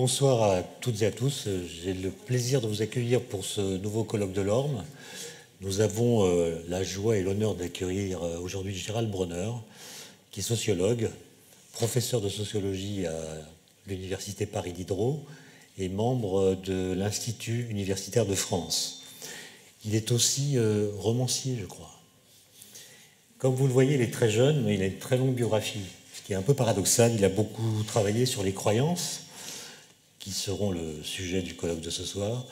Bonsoir à toutes et à tous. J'ai le plaisir de vous accueillir pour ce nouveau colloque de l'Orme. Nous avons la joie et l'honneur d'accueillir aujourd'hui Gérald Bronner, qui est sociologue, professeur de sociologie à l'Université Paris Diderot et membre de l'Institut universitaire de France. Il est aussi romancier, je crois. Comme vous le voyez, il est très jeune, mais il a une très longue biographie, ce qui est un peu paradoxal. Il a beaucoup travaillé sur les croyances, qui seront le sujet du colloque de ce soir.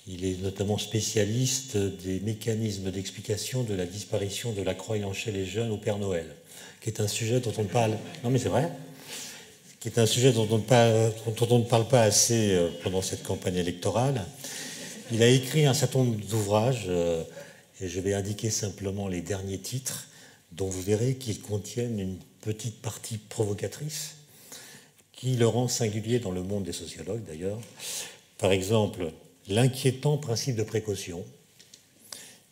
Il est notamment spécialiste des mécanismes d'explication de la disparition de la croyance chez les jeunes au Père Noël, qui est un sujet dont on parle... Non mais c'est vrai, qui est un sujet dont on ne parle pas assez pendant cette campagne électorale. Il a écrit un certain nombre d'ouvrages, et je vais indiquer simplement les derniers titres, dont vous verrez qu'ils contiennent une petite partie provocatrice, qui le rend singulier dans le monde des sociologues d'ailleurs. Par exemple, l'inquiétant principe de précaution,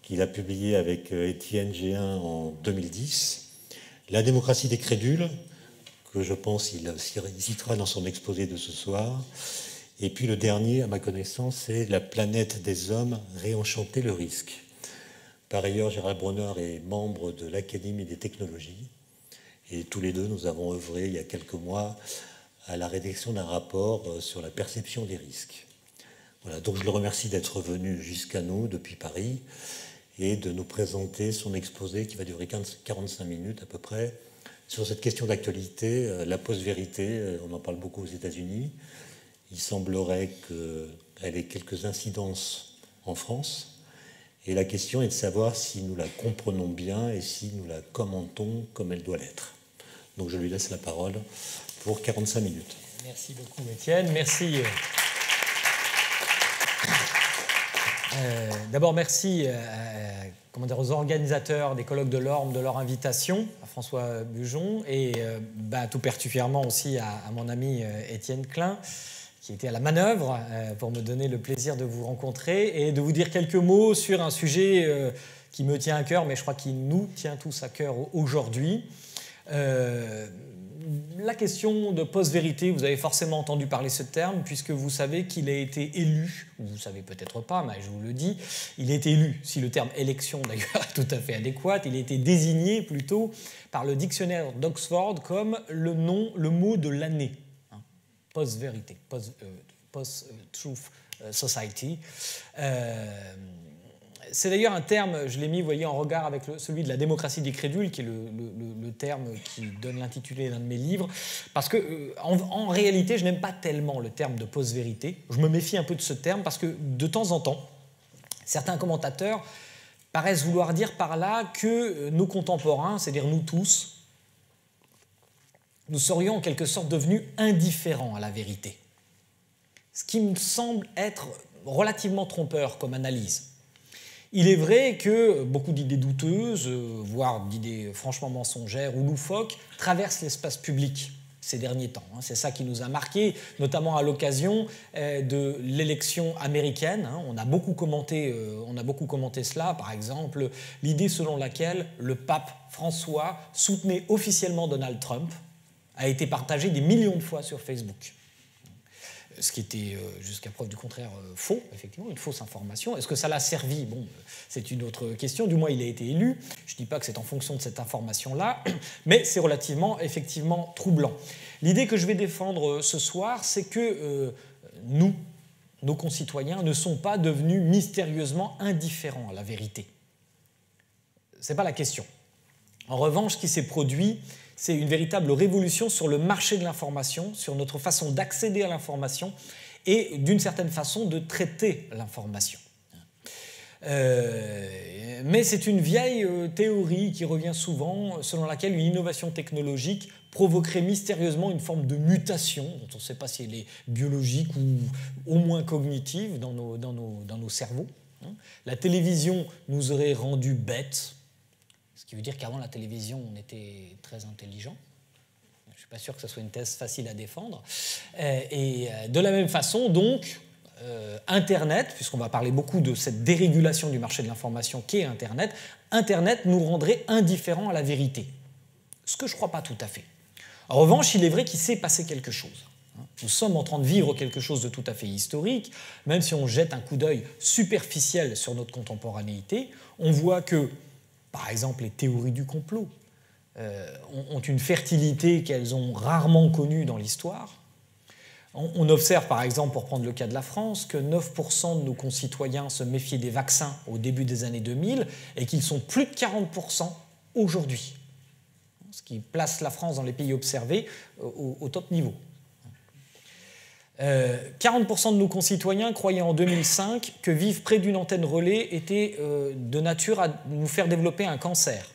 qu'il a publié avec Étienne Géhin en 2010, la démocratie des crédules, que je pense qu'il citera dans son exposé de ce soir, et puis le dernier, à ma connaissance, c'est la planète des hommes, réenchanter le risque. Par ailleurs, Gérald Bronner est membre de l'Académie des technologies, et tous les deux, nous avons œuvré il y a quelques mois à la rédaction d'un rapport sur la perception des risques. Voilà, donc je le remercie d'être venu jusqu'à nous depuis Paris et de nous présenter son exposé qui va durer 45 minutes à peu près sur cette question d'actualité, la post-vérité. On en parle beaucoup aux États-Unis. Il semblerait qu'elle ait quelques incidences en France. Et la question est de savoir si nous la comprenons bien et si nous la commentons comme elle doit l'être. Donc je lui laisse la parole pour 45 minutes. Merci beaucoup, Étienne. Merci. D'abord, merci aux organisateurs des colloques de l'Orme de leur invitation, à François Bujon, et tout particulièrement aussi à mon ami Étienne Klein, qui était à la manœuvre pour me donner le plaisir de vous rencontrer et de vous dire quelques mots sur un sujet qui me tient à cœur, mais je crois qu'il nous tient tous à cœur aujourd'hui. La question de post-vérité, vous avez forcément entendu parler de ce terme, puisque vous savez qu'il a été élu, ou vous ne savez peut-être pas, mais je vous le dis, il a été élu, si le terme élection d'ailleurs est tout à fait adéquat, il a été désigné plutôt par le dictionnaire d'Oxford comme le mot de l'année, post-vérité, post-truth society. C'est d'ailleurs un terme, je l'ai mis, vous voyez, en regard avec celui de la démocratie des crédules, qui est le terme qui donne l'intitulé d'un de mes livres, parce que en réalité, je n'aime pas tellement le terme de post-vérité. Je me méfie un peu de ce terme parce que de temps en temps, certains commentateurs paraissent vouloir dire par là que nos contemporains, c'est-à-dire nous tous, nous serions en quelque sorte devenus indifférents à la vérité. Ce qui me semble être relativement trompeur comme analyse. Il est vrai que beaucoup d'idées douteuses, voire d'idées franchement mensongères ou loufoques, traversent l'espace public ces derniers temps. C'est ça qui nous a marqué, notamment à l'occasion de l'élection américaine. On a beaucoup commenté cela, par exemple, l'idée selon laquelle le pape François soutenait officiellement Donald Trump a été partagée des millions de fois sur Facebook. Ce qui était, jusqu'à preuve du contraire, faux, effectivement, une fausse information. Est-ce que ça l'a servi? Bon, c'est une autre question. Du moins, il a été élu. Je ne dis pas que c'est en fonction de cette information-là, mais c'est relativement, effectivement, troublant. L'idée que je vais défendre ce soir, c'est que nos concitoyens, ne sont pas devenus mystérieusement indifférents à la vérité. Ce n'est pas la question. En revanche, ce qui s'est produit, c'est une véritable révolution sur le marché de l'information, sur notre façon d'accéder à l'information et d'une certaine façon de traiter l'information. Mais c'est une vieille théorie qui revient souvent, selon laquelle une innovation technologique provoquerait mystérieusement une forme de mutation, dont on ne sait pas si elle est biologique ou au moins cognitive dans nos cerveaux. La télévision nous aurait rendus bêtes, ce qui veut dire qu'avant la télévision, on était très intelligent. Je ne suis pas sûr que ce soit une thèse facile à défendre. Et de la même façon, donc, Internet, puisqu'on va parler beaucoup de cette dérégulation du marché de l'information qu'est Internet, Internet nous rendrait indifférents à la vérité. Ce que je ne crois pas tout à fait. En revanche, il est vrai qu'il s'est passé quelque chose. Nous sommes en train de vivre quelque chose de tout à fait historique. Même si on jette un coup d'œil superficiel sur notre contemporanéité, on voit que, par exemple, les théories du complot ont une fertilité qu'elles ont rarement connue dans l'histoire. On observe, par exemple, pour prendre le cas de la France, que 9% de nos concitoyens se méfiaient des vaccins au début des années 2000 et qu'ils sont plus de 40% aujourd'hui, ce qui place la France dans les pays observés au top niveau. 40% de nos concitoyens croyaient en 2005 que vivre près d'une antenne relais était de nature à nous faire développer un cancer,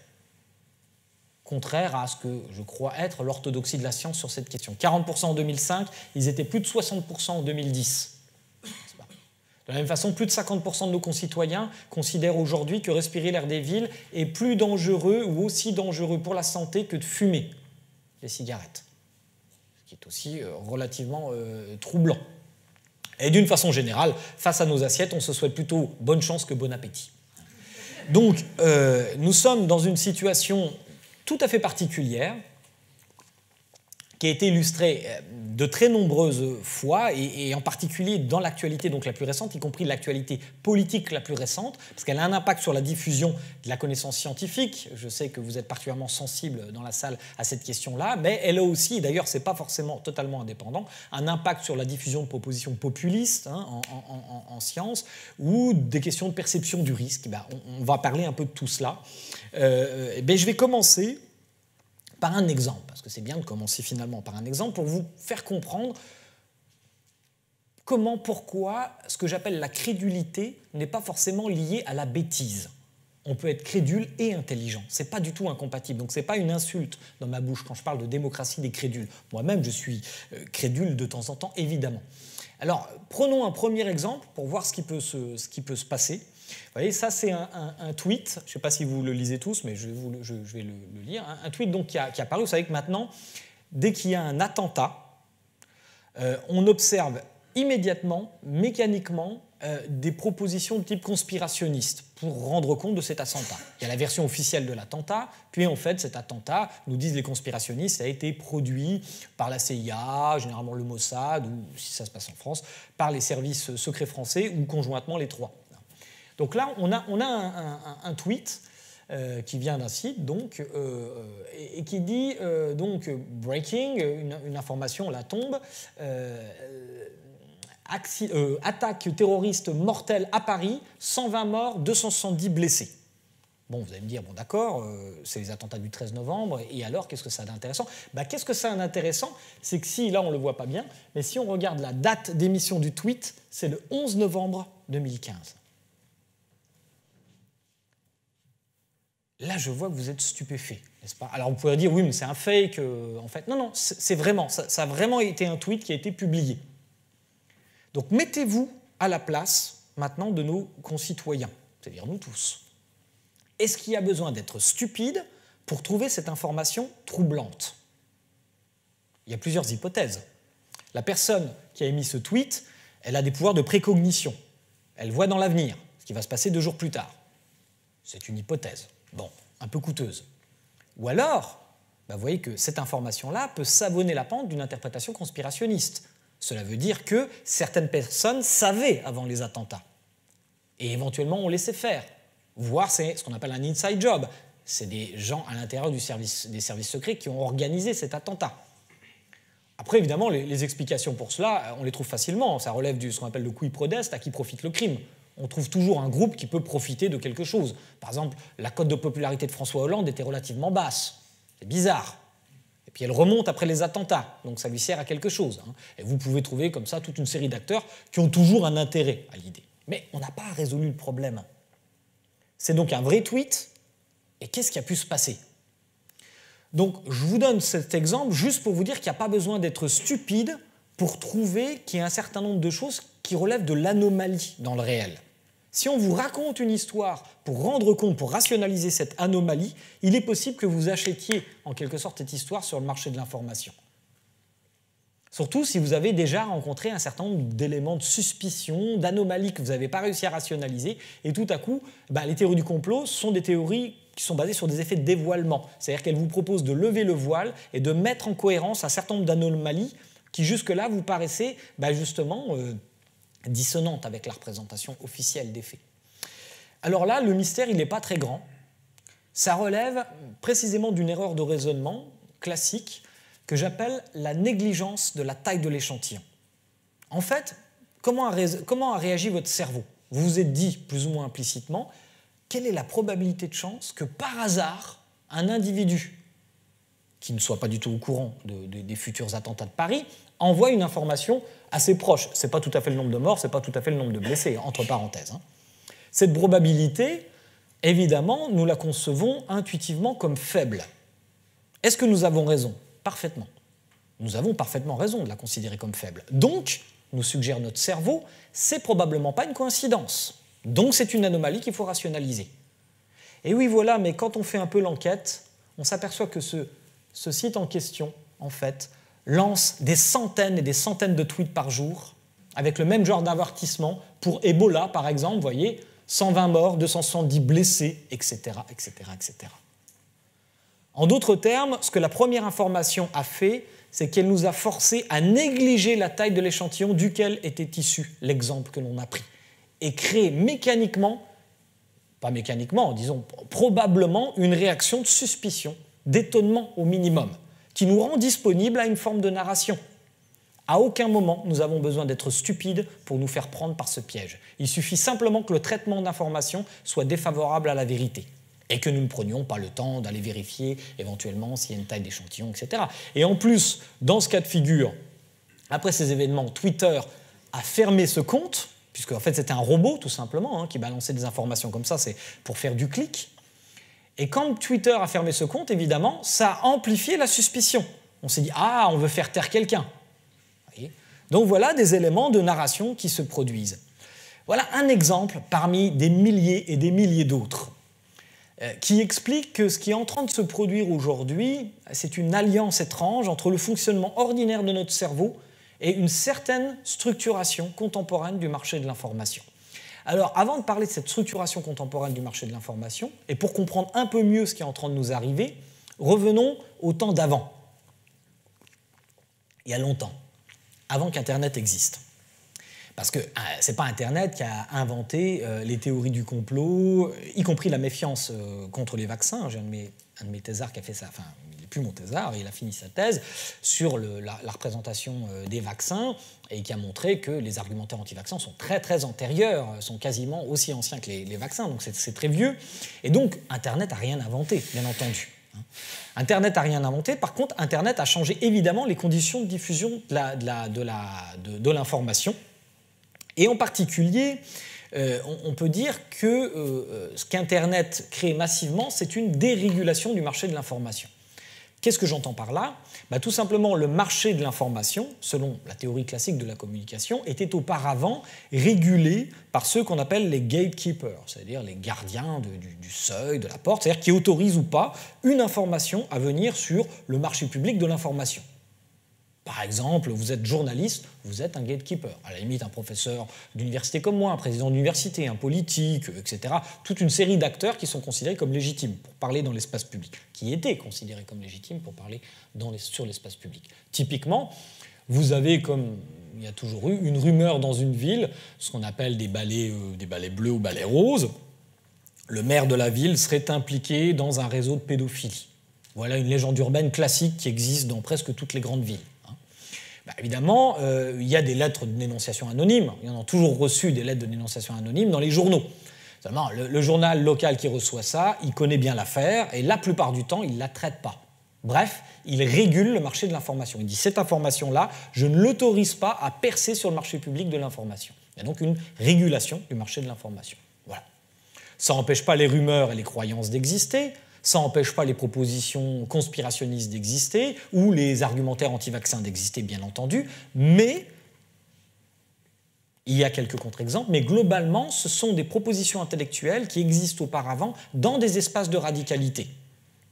contraire à ce que je crois être l'orthodoxie de la science sur cette question. 40% en 2005, ils étaient plus de 60% en 2010. De la même façon, plus de 50% de nos concitoyens considèrent aujourd'hui que respirer l'air des villes est plus dangereux ou aussi dangereux pour la santé que de fumer des cigarettes, ce qui est aussi relativement troublant. Et d'une façon générale, face à nos assiettes, on se souhaite plutôt bonne chance que bon appétit. Donc, nous sommes dans une situation tout à fait particulière, qui a été illustrée de très nombreuses fois, et en particulier dans l'actualité donc la plus récente, y compris l'actualité politique la plus récente, parce qu'elle a un impact sur la diffusion de la connaissance scientifique. Je sais que vous êtes particulièrement sensible dans la salle à cette question-là, mais elle a aussi, et d'ailleurs c'est pas forcément totalement indépendant, un impact sur la diffusion de propositions populistes en sciences, ou des questions de perception du risque. On va parler un peu de tout cela. Je vais commencer par un exemple, parce que c'est bien de commencer finalement par un exemple, pour vous faire comprendre comment, pourquoi ce que j'appelle la crédulité n'est pas forcément lié à la bêtise. On peut être crédule et intelligent, ce n'est pas du tout incompatible, donc ce n'est pas une insulte dans ma bouche quand je parle de démocratie des crédules. Moi-même, je suis crédule de temps en temps, évidemment. Alors, prenons un premier exemple pour voir ce qui peut se passer. Vous voyez, ça c'est un tweet, je ne sais pas si vous le lisez tous, mais je vais le lire. Un tweet donc, qui a apparu. Vous savez que maintenant, dès qu'il y a un attentat, on observe immédiatement, mécaniquement, des propositions de type conspirationniste pour rendre compte de cet attentat. Il y a la version officielle de l'attentat, puis en fait cet attentat, nous disent les conspirationnistes, a été produit par la CIA, généralement le Mossad, ou si ça se passe en France, par les services secrets français, ou conjointement les trois. Donc là, on a un tweet qui vient d'un site donc, et qui dit donc breaking, une information la tombe, attaque terroriste mortelle à Paris, 120 morts, 270 blessés. Bon, vous allez me dire, bon d'accord, c'est les attentats du 13 novembre, et alors, qu'est-ce que ça a d'intéressant ? Qu'est-ce que ça a d'intéressant ? C'est que si, là on ne le voit pas bien, mais si on regarde la date d'émission du tweet, c'est le 11 novembre 2015. Là, je vois que vous êtes stupéfait, n'est-ce pas ? Alors, vous pourrez dire, oui, mais c'est un fake, en fait. Non, c'est vraiment, ça a vraiment été un tweet qui a été publié. Donc, mettez-vous à la place, maintenant, de nos concitoyens, c'est-à-dire nous tous. Est-ce qu'il y a besoin d'être stupide pour trouver cette information troublante ? Il y a plusieurs hypothèses. La personne qui a émis ce tweet, elle a des pouvoirs de précognition. Elle voit dans l'avenir ce qui va se passer 2 jours plus tard. C'est une hypothèse. Bon, un peu coûteuse. Ou alors, vous voyez que cette information-là peut savonner la pente d'une interprétation conspirationniste. Cela veut dire que certaines personnes savaient avant les attentats. Et éventuellement, on laissait faire. Voire, c'est ce qu'on appelle un inside job. C'est des gens à l'intérieur des services secrets qui ont organisé cet attentat. Après, évidemment, les explications pour cela, on les trouve facilement. Ça relève de ce qu'on appelle le qui prodest, à qui profite le crime. On trouve toujours un groupe qui peut profiter de quelque chose. Par exemple, la cote de popularité de François Hollande était relativement basse. C'est bizarre. Et puis elle remonte après les attentats, donc ça lui sert à quelque chose. Et vous pouvez trouver comme ça toute une série d'acteurs qui ont toujours un intérêt à l'idée. Mais on n'a pas résolu le problème. C'est donc un vrai tweet, et qu'est-ce qui a pu se passer ? Donc je vous donne cet exemple juste pour vous dire qu'il n'y a pas besoin d'être stupide pour trouver qu'il y a un certain nombre de choses qui relèvent de l'anomalie dans le réel. Si on vous raconte une histoire pour rendre compte, pour rationaliser cette anomalie, il est possible que vous achetiez en quelque sorte cette histoire sur le marché de l'information. Surtout si vous avez déjà rencontré un certain nombre d'éléments de suspicion, d'anomalies que vous n'avez pas réussi à rationaliser, et tout à coup, les théories du complot sont des théories qui sont basées sur des effets de dévoilement. C'est-à-dire qu'elles vous proposent de lever le voile et de mettre en cohérence un certain nombre d'anomalies qui jusque-là vous paraissaient justement dissonantes avec la représentation officielle des faits. Alors là, le mystère, il n'est pas très grand. Ça relève précisément d'une erreur de raisonnement classique que j'appelle la négligence de la taille de l'échantillon. En fait, comment a réagi votre cerveau? Vous vous êtes dit, plus ou moins implicitement, quelle est la probabilité de chance que par hasard, un individu qui ne soit pas du tout au courant des futurs attentats de Paris envoie une information assez proche. Ce n'est pas tout à fait le nombre de morts, ce n'est pas tout à fait le nombre de blessés, entre parenthèses. Cette probabilité, évidemment, nous la concevons intuitivement comme faible. Est-ce que nous avons raison? Parfaitement. Nous avons parfaitement raison de la considérer comme faible. Donc, nous suggère notre cerveau, c'est probablement pas une coïncidence. Donc c'est une anomalie qu'il faut rationaliser. Et oui, voilà, mais quand on fait un peu l'enquête, on s'aperçoit que ce site en question, en fait, lance des centaines et des centaines de tweets par jour, avec le même genre d'avertissement pour Ebola, par exemple, vous voyez, 120 morts, 270 blessés, etc., etc., etc. En d'autres termes, ce que la première information a fait, c'est qu'elle nous a forcés à négliger la taille de l'échantillon duquel était issu l'exemple que l'on a pris, et créer mécaniquement, pas mécaniquement, disons probablement, une réaction de suspicion, d'étonnement au minimum, qui nous rend disponibles à une forme de narration. À aucun moment, nous avons besoin d'être stupides pour nous faire prendre par ce piège. Il suffit simplement que le traitement d'information soit défavorable à la vérité et que nous ne prenions pas le temps d'aller vérifier éventuellement s'il y a une taille d'échantillon, etc. Et en plus, dans ce cas de figure, après ces événements, Twitter a fermé ce compte, puisque en fait c'était un robot tout simplement qui balançait des informations comme ça, c'est pour faire du clic. Et quand Twitter a fermé ce compte, évidemment, ça a amplifié la suspicion. On s'est dit « Ah, on veut faire taire quelqu'un ». Donc voilà des éléments de narration qui se produisent. Voilà un exemple parmi des milliers et des milliers d'autres qui explique que ce qui est en train de se produire aujourd'hui, c'est une alliance étrange entre le fonctionnement ordinaire de notre cerveau et une certaine structuration contemporaine du marché de l'information. Alors, avant de parler de cette structuration contemporaine du marché de l'information, et pour comprendre un peu mieux ce qui est en train de nous arriver, revenons au temps d'avant. Il y a longtemps, avant qu'Internet existe. Parce que ce n'est pas Internet qui a inventé les théories du complot, y compris la méfiance contre les vaccins. J'ai un de mes thésards qui a fait ça, enfin, il n'est plus mon thésard, il a fini sa thèse sur la représentation des vaccins et qui a montré que les argumentaires anti-vaccins sont très très antérieurs, sont quasiment aussi anciens que les vaccins, donc c'est très vieux. Et donc, Internet n'a rien inventé, bien entendu. Internet n'a rien inventé, par contre, Internet a changé évidemment les conditions de diffusion de l'information. Et en particulier, on peut dire que ce qu'Internet crée massivement, c'est une dérégulation du marché de l'information. Qu'est-ce que j'entends par là? Tout simplement, le marché de l'information, selon la théorie classique de la communication, était auparavant régulé par ceux qu'on appelle les gatekeepers, c'est-à-dire les gardiens du seuil, de la porte, c'est-à-dire qui autorisent ou pas une information à venir sur le marché public de l'information. Par exemple, vous êtes journaliste, vous êtes un gatekeeper. À la limite, un professeur d'université comme moi, un président d'université, un politique, etc. Toute une série d'acteurs qui sont considérés comme légitimes pour parler dans l'espace public, qui étaient considérés comme légitimes pour parler sur l'espace public. Typiquement, vous avez, comme il y a toujours eu, une rumeur dans une ville, ce qu'on appelle des balais bleus ou balais roses. Le maire de la ville serait impliqué dans un réseau de pédophilie. Voilà une légende urbaine classique qui existe dans presque toutes les grandes villes. Évidemment, il y a des lettres de dénonciation anonymes. Il y en a toujours reçu des lettres de dénonciation anonymes dans les journaux. Seulement, le journal local qui reçoit ça, il connaît bien l'affaire et la plupart du temps, il ne la traite pas. Bref, il régule le marché de l'information. Il dit cette information-là, je ne l'autorise pas à percer sur le marché public de l'information. Il y a donc une régulation du marché de l'information. Voilà. Ça n'empêche pas les rumeurs et les croyances d'exister. Ça n'empêche pas les propositions conspirationnistes d'exister ou les argumentaires anti-vaccins d'exister, bien entendu, mais il y a quelques contre-exemples, mais globalement, ce sont des propositions intellectuelles qui existent auparavant dans des espaces de radicalité,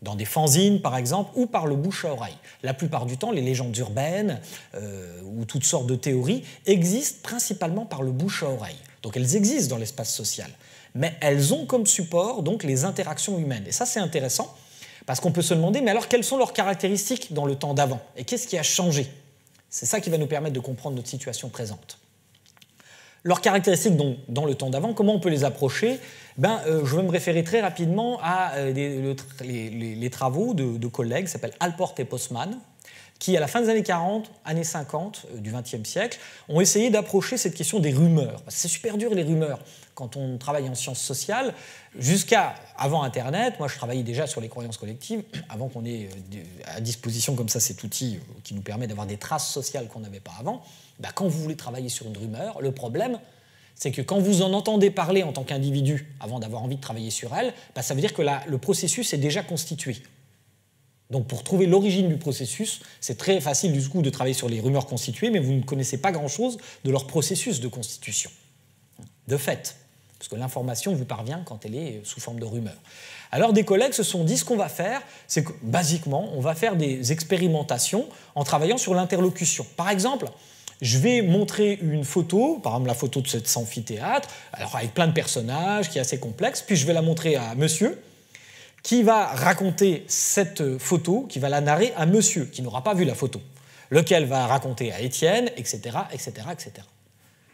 dans des fanzines, par exemple, ou par le bouche à oreille. La plupart du temps, les légendes urbaines ou toutes sortes de théories existent principalement par le bouche à oreille. Donc elles existent dans l'espace social. Mais elles ont comme support donc les interactions humaines. Et ça, c'est intéressant, parce qu'on peut se demander, mais alors quelles sont leurs caractéristiques dans le temps d'avant? Et qu'est-ce qui a changé? C'est ça qui va nous permettre de comprendre notre situation présente. Leurs caractéristiques, donc, dans le temps d'avant, comment on peut les approcher? Je vais me référer très rapidement à les travaux de collègues qui s'appellent Allport et Postman, qui, à la fin des années 40, années 50 du XXe siècle, ont essayé d'approcher cette question des rumeurs. Parce que c'est super dur, les rumeurs, quand on travaille en sciences sociales. Jusqu'à avant Internet, moi je travaillais déjà sur les croyances collectives, avant qu'on ait à disposition comme ça cet outil qui nous permet d'avoir des traces sociales qu'on n'avait pas avant. Quand vous voulez travailler sur une rumeur, le problème, c'est que quand vous en entendez parler en tant qu'individu, avant d'avoir envie de travailler sur elle, ça veut dire que le processus est déjà constitué. Donc pour trouver l'origine du processus, c'est très facile du coup de travailler sur les rumeurs constituées, mais vous ne connaissez pas grand-chose de leur processus de constitution. De fait, parce que l'information vous parvient quand elle est sous forme de rumeur. Alors des collègues se sont dit, ce qu'on va faire, c'est que basiquement, on va faire des expérimentations en travaillant sur l'interlocution. Par exemple, je vais montrer une photo, par exemple la photo de cet amphithéâtre, alors avec plein de personnages, qui est assez complexe, puis je vais la montrer à monsieur, qui va raconter cette photo, qui va la narrer à monsieur, qui n'aura pas vu la photo, lequel va raconter à Étienne, etc., etc., etc.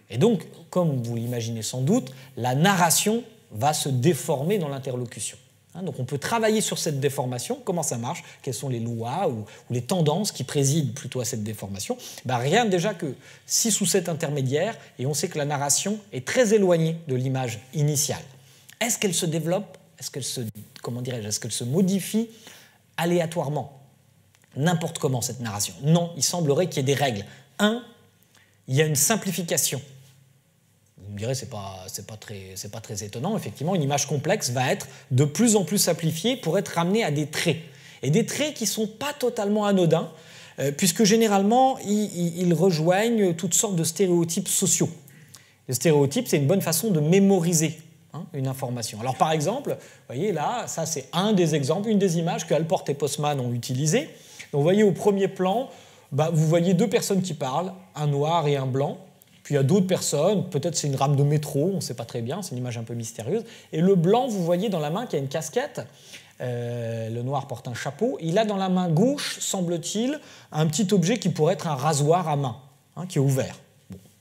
Et donc, comme vous l'imaginez sans doute, la narration va se déformer dans l'interlocution. Donc on peut travailler sur cette déformation, comment ça marche, quelles sont les lois ou les tendances qui président plutôt à cette déformation. Rien déjà que 6 ou 7 intermédiaires, et on sait que la narration est très éloignée de l'image initiale. Est-ce qu'elle se développe? Est-ce qu'elle se modifie aléatoirement? N'importe comment, cette narration? Non, il semblerait qu'il y ait des règles. 1, il y a une simplification. Vous me direz, c'est pas très étonnant. Effectivement, une image complexe va être de plus en plus simplifiée pour être ramenée à des traits. Et des traits qui ne sont pas totalement anodins, puisque généralement, ils rejoignent toutes sortes de stéréotypes sociaux. Les stéréotypes, c'est une bonne façon de mémoriser une information. Alors par exemple, vous voyez là, ça c'est un des exemples, une des images que Allport et Postman ont utilisées. Donc vous voyez au premier plan, vous voyez 2 personnes qui parlent, un noir et un blanc. Puis il y a d'autres personnes, peut-être c'est une rame de métro, on ne sait pas très bien, c'est une image un peu mystérieuse. Et le blanc, vous voyez dans la main qu'il y a une casquette, le noir porte un chapeau. Il a dans la main gauche, semble-t-il, un petit objet qui pourrait être un rasoir à main, qui est ouvert.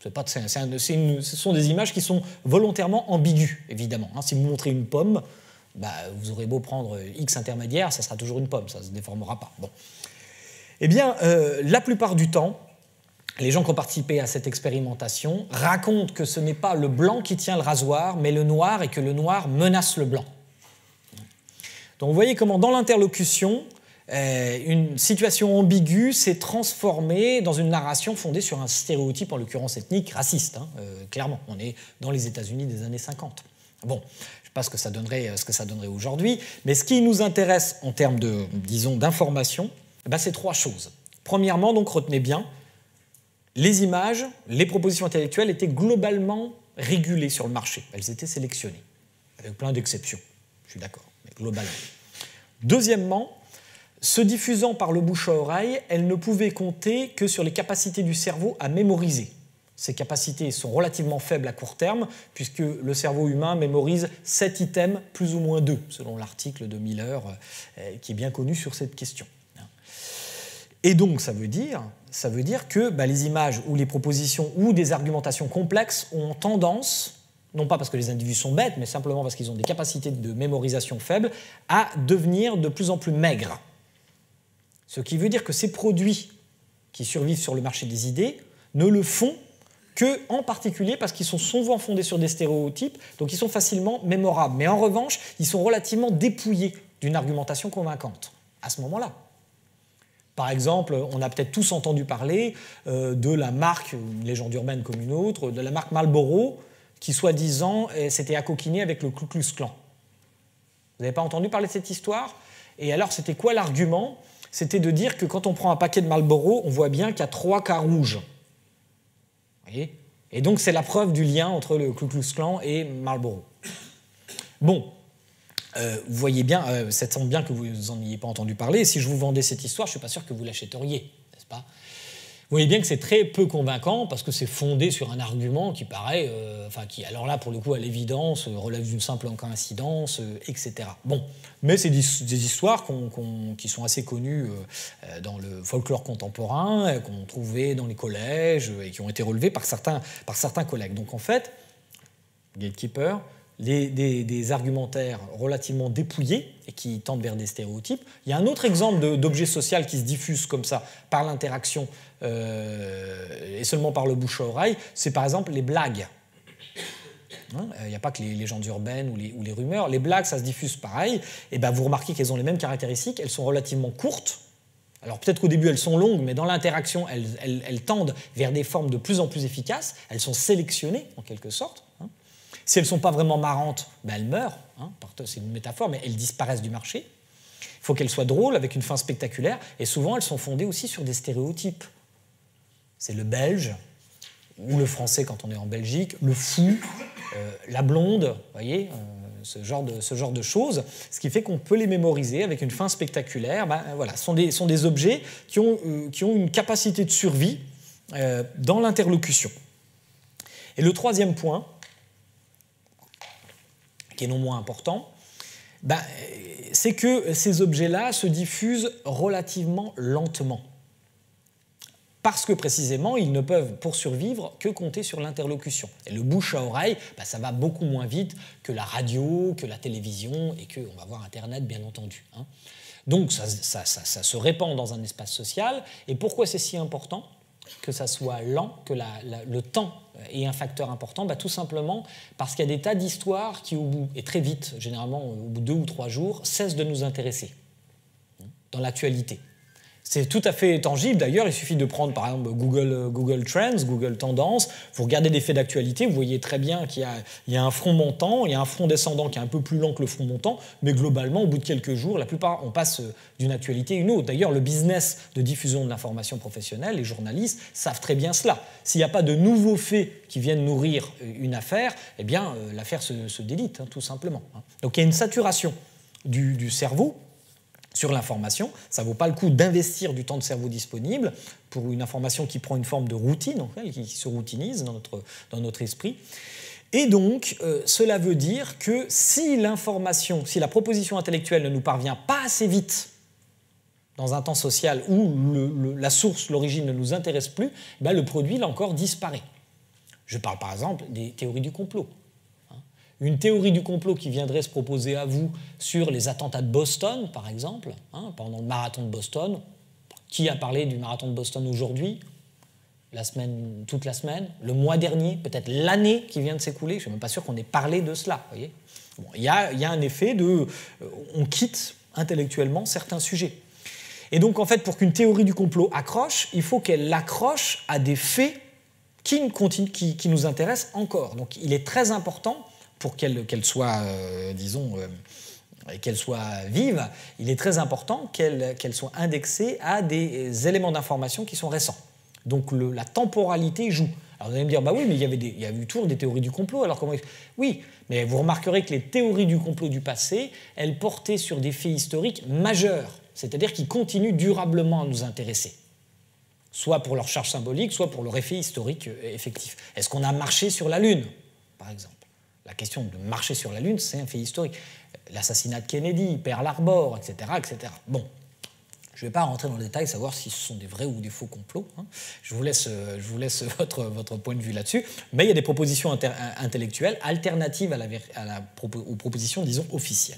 Ce sont des images qui sont volontairement ambiguës, évidemment. Si vous montrez une pomme, vous aurez beau prendre X intermédiaire, ça sera toujours une pomme, ça ne se déformera pas. Bon. Eh bien, la plupart du temps, les gens qui ont participé à cette expérimentation racontent que ce n'est pas le blanc qui tient le rasoir, mais le noir, et que le noir menace le blanc. Donc vous voyez comment dans l'interlocution, une situation ambiguë s'est transformée dans une narration fondée sur un stéréotype, en l'occurrence ethnique, raciste. Clairement, on est dans les États-Unis des années 50. Bon, je ne sais pas ce que ça donnerait aujourd'hui, mais ce qui nous intéresse en termes d'information, c'est 3 choses. Premièrement, donc retenez bien, les images, les propositions intellectuelles étaient globalement régulées sur le marché. Elles étaient sélectionnées, avec plein d'exceptions, je suis d'accord, mais globalement. Deuxièmement, se diffusant par le bouche à oreille, elles ne pouvaient compter que sur les capacités du cerveau à mémoriser. Ces capacités sont relativement faibles à court terme, puisque le cerveau humain mémorise 7 items, plus ou moins 2, selon l'article de Miller, qui est bien connu sur cette question. Et donc, ça veut dire que les images ou les propositions ou des argumentations complexes ont tendance, non pas parce que les individus sont bêtes, mais simplement parce qu'ils ont des capacités de mémorisation faibles, à devenir de plus en plus maigres. Ce qui veut dire que ces produits qui survivent sur le marché des idées ne le font que, en particulier, parce qu'ils sont souvent fondés sur des stéréotypes, donc ils sont facilement mémorables. Mais en revanche, ils sont relativement dépouillés d'une argumentation convaincante, à ce moment-là. Par exemple, on a peut-être tous entendu parler de la marque, une légende urbaine comme une autre, de la marque Marlboro, qui soi-disant s'était accoquinée avec le Ku Klux Klan. Vous n'avez pas entendu parler de cette histoire? Et alors, c'était quoi l'argument? C'était de dire que quand on prend un paquet de Marlboro, on voit bien qu'il y a 3 cas rouges. Vous voyez? Et donc, c'est la preuve du lien entre le Ku Klux Klan et Marlboro. Bon. Vous voyez bien, ça semble bien que vous n'en ayez pas entendu parler. Si je vous vendais cette histoire, je ne suis pas sûr que vous l'achèteriez, n'est-ce pas? Vous voyez bien que c'est très peu convaincant parce que c'est fondé sur un argument qui paraît, qui, alors là, pour le coup, à l'évidence, relève d'une simple coïncidence, etc. Bon, mais c'est des histoires qui sont assez connues dans le folklore contemporain, qu'on trouvait dans les collèges et qui ont été relevées par certains collègues. Donc en fait, Gatekeeper, des argumentaires relativement dépouillés et qui tendent vers des stéréotypes. Il y a un autre exemple d'objet social qui se diffuse comme ça par l'interaction et seulement par le bouche à oreille, c'est par exemple les blagues. Il n'y a pas que les légendes urbaines ou les rumeurs. Les blagues, ça se diffuse pareil. Et ben, vous remarquez qu'elles ont les mêmes caractéristiques. Elles sont relativement courtes. Alors peut-être qu'au début, elles sont longues, mais dans l'interaction, elles tendent vers des formes de plus en plus efficaces. Elles sont sélectionnées, en quelque sorte. Si elles ne sont pas vraiment marrantes, ben elles meurent, c'est une métaphore, mais elles disparaissent du marché. Il faut qu'elles soient drôles, avec une fin spectaculaire, et souvent elles sont fondées aussi sur des stéréotypes. C'est le belge, ou le français quand on est en Belgique, le fou, la blonde, vous voyez, ce genre de choses, ce qui fait qu'on peut les mémoriser avec une fin spectaculaire. Ben, voilà, sont des objets qui ont une capacité de survie dans l'interlocution. Et le troisième point, qui est non moins important, c'est que ces objets-là se diffusent relativement lentement. Parce que précisément, ils ne peuvent, pour survivre, que compter sur l'interlocution. Et le bouche à oreille, ça va beaucoup moins vite que la radio, que la télévision, et qu'on va voir Internet, bien entendu. Donc ça se répand dans un espace social. Et pourquoi c'est si important que ça soit lent, que le temps est un facteur important? Tout simplement parce qu'il y a des tas d'histoires qui, au bout, et très vite, généralement au bout de 2 ou 3 jours, cessent de nous intéresser dans l'actualité. C'est tout à fait tangible. D'ailleurs, il suffit de prendre par exemple Google Trends, Google Tendances. Vous regardez des faits d'actualité, vous voyez très bien qu'il y a un front montant, il y a un front descendant qui est un peu plus lent que le front montant, mais globalement, au bout de quelques jours, la plupart, on passe d'une actualité à une autre. D'ailleurs, le business de diffusion de l'information professionnelle, les journalistes savent très bien cela. S'il n'y a pas de nouveaux faits qui viennent nourrir une affaire, eh bien, l'affaire se délite, tout simplement. Donc, il y a une saturation du cerveau sur l'information. Ça ne vaut pas le coup d'investir du temps de cerveau disponible pour une information qui prend une forme de routine, qui se routinise dans notre esprit. Et donc, cela veut dire que si la proposition intellectuelle ne nous parvient pas assez vite dans un temps social où la source, l'origine ne nous intéresse plus, le produit, là encore, disparaît. Je parle par exemple des théories du complot. Une théorie du complot qui viendrait se proposer à vous sur les attentats de Boston, par exemple, pendant le marathon de Boston. Qui a parlé du marathon de Boston aujourd'hui? Toute la semaine? Le mois dernier? Peut-être l'année qui vient de s'écouler? Je ne suis même pas sûr qu'on ait parlé de cela. Voyez, il y a un effet on quitte intellectuellement certains sujets. Et donc, en fait, pour qu'une théorie du complot accroche, il faut qu'elle accroche à des faits qui nous intéressent encore. Donc, il est très important, pour qu'elle soit, qu'elle soit vive, il est très important qu'elle soit indexée à des éléments d'information qui sont récents. Donc la temporalité joue. Alors vous allez me dire, oui, mais il y a eu toujours des théories du complot, alors comment... Oui, mais vous remarquerez que les théories du complot du passé, elles portaient sur des faits historiques majeurs, c'est-à-dire qui continuent durablement à nous intéresser. Soit pour leur charge symbolique, soit pour leur effet historique effectif. Est-ce qu'on a marché sur la Lune, par exemple? La question de marcher sur la Lune, c'est un fait historique. L'assassinat de Kennedy, Pearl Harbor, etc., etc. Bon, je ne vais pas rentrer dans le détail, savoir si ce sont des vrais ou des faux complots. Je vous laisse votre point de vue là-dessus. Mais il y a des propositions intellectuelles alternatives aux propositions, disons, officielles.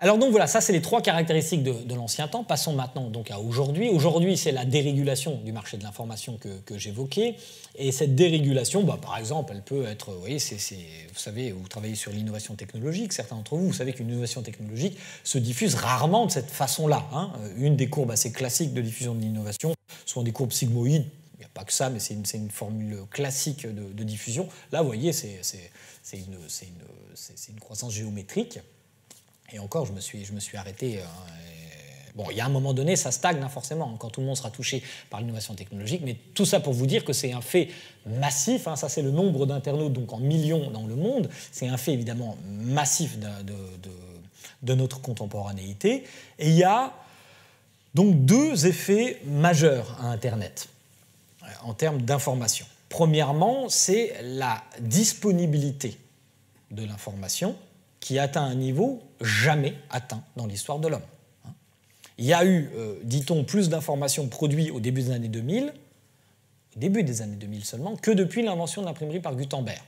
Alors donc voilà, ça c'est les 3 caractéristiques de l'ancien temps. Passons maintenant donc à aujourd'hui. Aujourd'hui, c'est la dérégulation du marché de l'information que j'évoquais. Et cette dérégulation, par exemple, elle peut être, vous voyez, vous savez, vous travaillez sur l'innovation technologique, certains d'entre vous savez qu'une innovation technologique se diffuse rarement de cette façon-là. Une des courbes assez classiques de diffusion de l'innovation sont des courbes sigmoïdes. Il n'y a pas que ça, mais c'est une formule classique de diffusion. Là, vous voyez, c'est une croissance géométrique. Et encore, je me suis arrêté. Il y a un moment donné, ça stagne forcément, quand tout le monde sera touché par l'innovation technologique. Mais tout ça pour vous dire que c'est un fait massif. Ça, c'est le nombre d'internautes, donc en millions dans le monde. C'est un fait évidemment massif de notre contemporanéité. Et il y a Donc 2 effets majeurs à Internet en termes d'information. Premièrement, c'est la disponibilité de l'information qui atteint un niveau jamais atteint dans l'histoire de l'homme. Il y a eu, dit-on, plus d'informations produites au début des années 2000, au début des années 2000 seulement, que depuis l'invention de l'imprimerie par Gutenberg.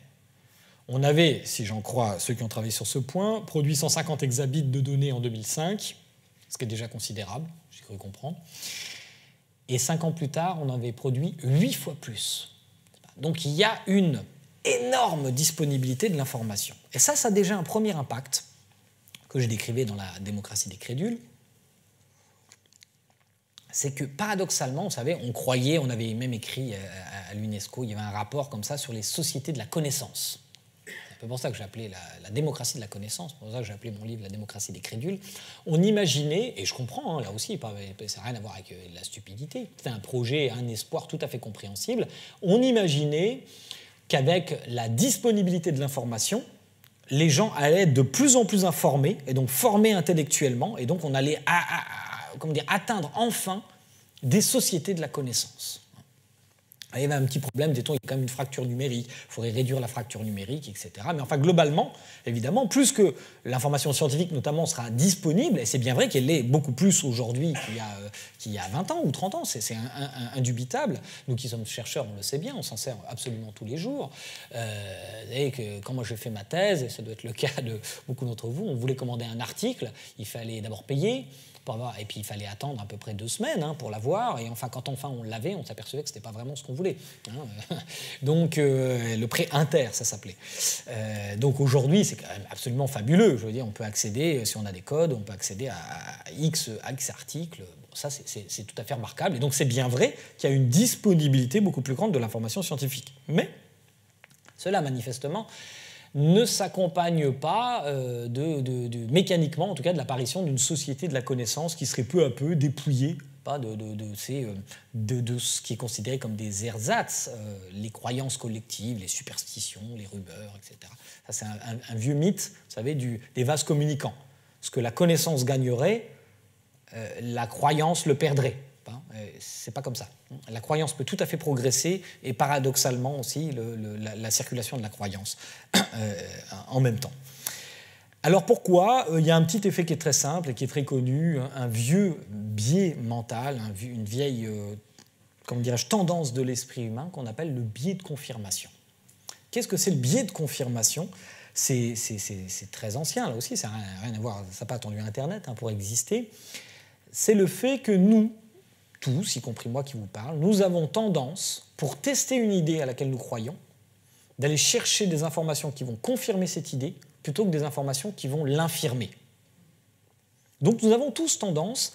On avait, si j'en crois ceux qui ont travaillé sur ce point, produit 150 hexabits de données en 2005, ce qui est déjà considérable, j'ai cru comprendre. Et 5 ans plus tard, on avait produit 8 fois plus. Donc il y a une énorme disponibilité de l'information. Et ça a déjà un premier impact que je décrivais dans la démocratie des crédules. C'est que paradoxalement, vous savez, on croyait, on avait même écrit à l'UNESCO, il y avait un rapport comme ça sur les sociétés de la connaissance. C'est un peu pour ça que j'ai appelé la démocratie de la connaissance, c'est pour ça que j'ai appelé mon livre La démocratie des crédules. On imaginait, et je comprends, là aussi, ça n'a rien à voir avec la stupidité, c'était un projet, un espoir tout à fait compréhensible, on imaginait qu'avec la disponibilité de l'information, les gens allaient être de plus en plus informés, et donc formés intellectuellement, et donc on allait atteindre enfin des sociétés de la connaissance. Il y avait un petit problème, dit-on, il y a quand même une fracture numérique, il faudrait réduire la fracture numérique, etc. Mais enfin, globalement, évidemment, plus que l'information scientifique, notamment, sera disponible, et c'est bien vrai qu'elle l'est beaucoup plus aujourd'hui qu'il y a 20 ans ou 30 ans, c'est indubitable. Nous qui sommes chercheurs, on le sait bien, on s'en sert absolument tous les jours. Et que quand moi j'ai fait ma thèse, et ça doit être le cas de beaucoup d'entre vous, on voulait commander un article, il fallait d'abord payer, et puis il fallait attendre à peu près 2 semaines pour l'avoir, et enfin quand on l'avait, on s'apercevait que ce n'était pas vraiment ce qu'on voulait. Donc le prêt inter, ça s'appelait. Donc aujourd'hui, c'est quand même absolument fabuleux. Je veux dire, on peut accéder, si on a des codes, on peut accéder à X articles. Bon, ça, c'est tout à fait remarquable. Et donc c'est bien vrai qu'il y a une disponibilité beaucoup plus grande de l'information scientifique. Mais cela, manifestement, ne s'accompagne pas mécaniquement, en tout cas, de l'apparition d'une société de la connaissance qui serait peu à peu dépouillée de ce qui est considéré comme des ersatz, les croyances collectives, les superstitions, les rumeurs, etc. Ça, c'est un vieux mythe, vous savez, des vases communicants. Ce que la connaissance gagnerait, la croyance le perdrait. C'est pas comme ça. La croyance peut tout à fait progresser et paradoxalement aussi la circulation de la croyance en même temps. Alors pourquoi ? Il y a un petit effet qui est très simple et qui est très connu, un vieux biais mental, une vieille comment dirais-je, tendance de l'esprit humain qu'on appelle le biais de confirmation. Qu'est-ce que c'est le biais de confirmation ? C'est très ancien là aussi, ça n'a rien à voir, ça n'a pas attendu Internet pour exister. C'est le fait que nous, tous, y compris moi qui vous parle, nous avons tendance, pour tester une idée à laquelle nous croyons, d'aller chercher des informations qui vont confirmer cette idée plutôt que des informations qui vont l'infirmer. Donc nous avons tous tendance,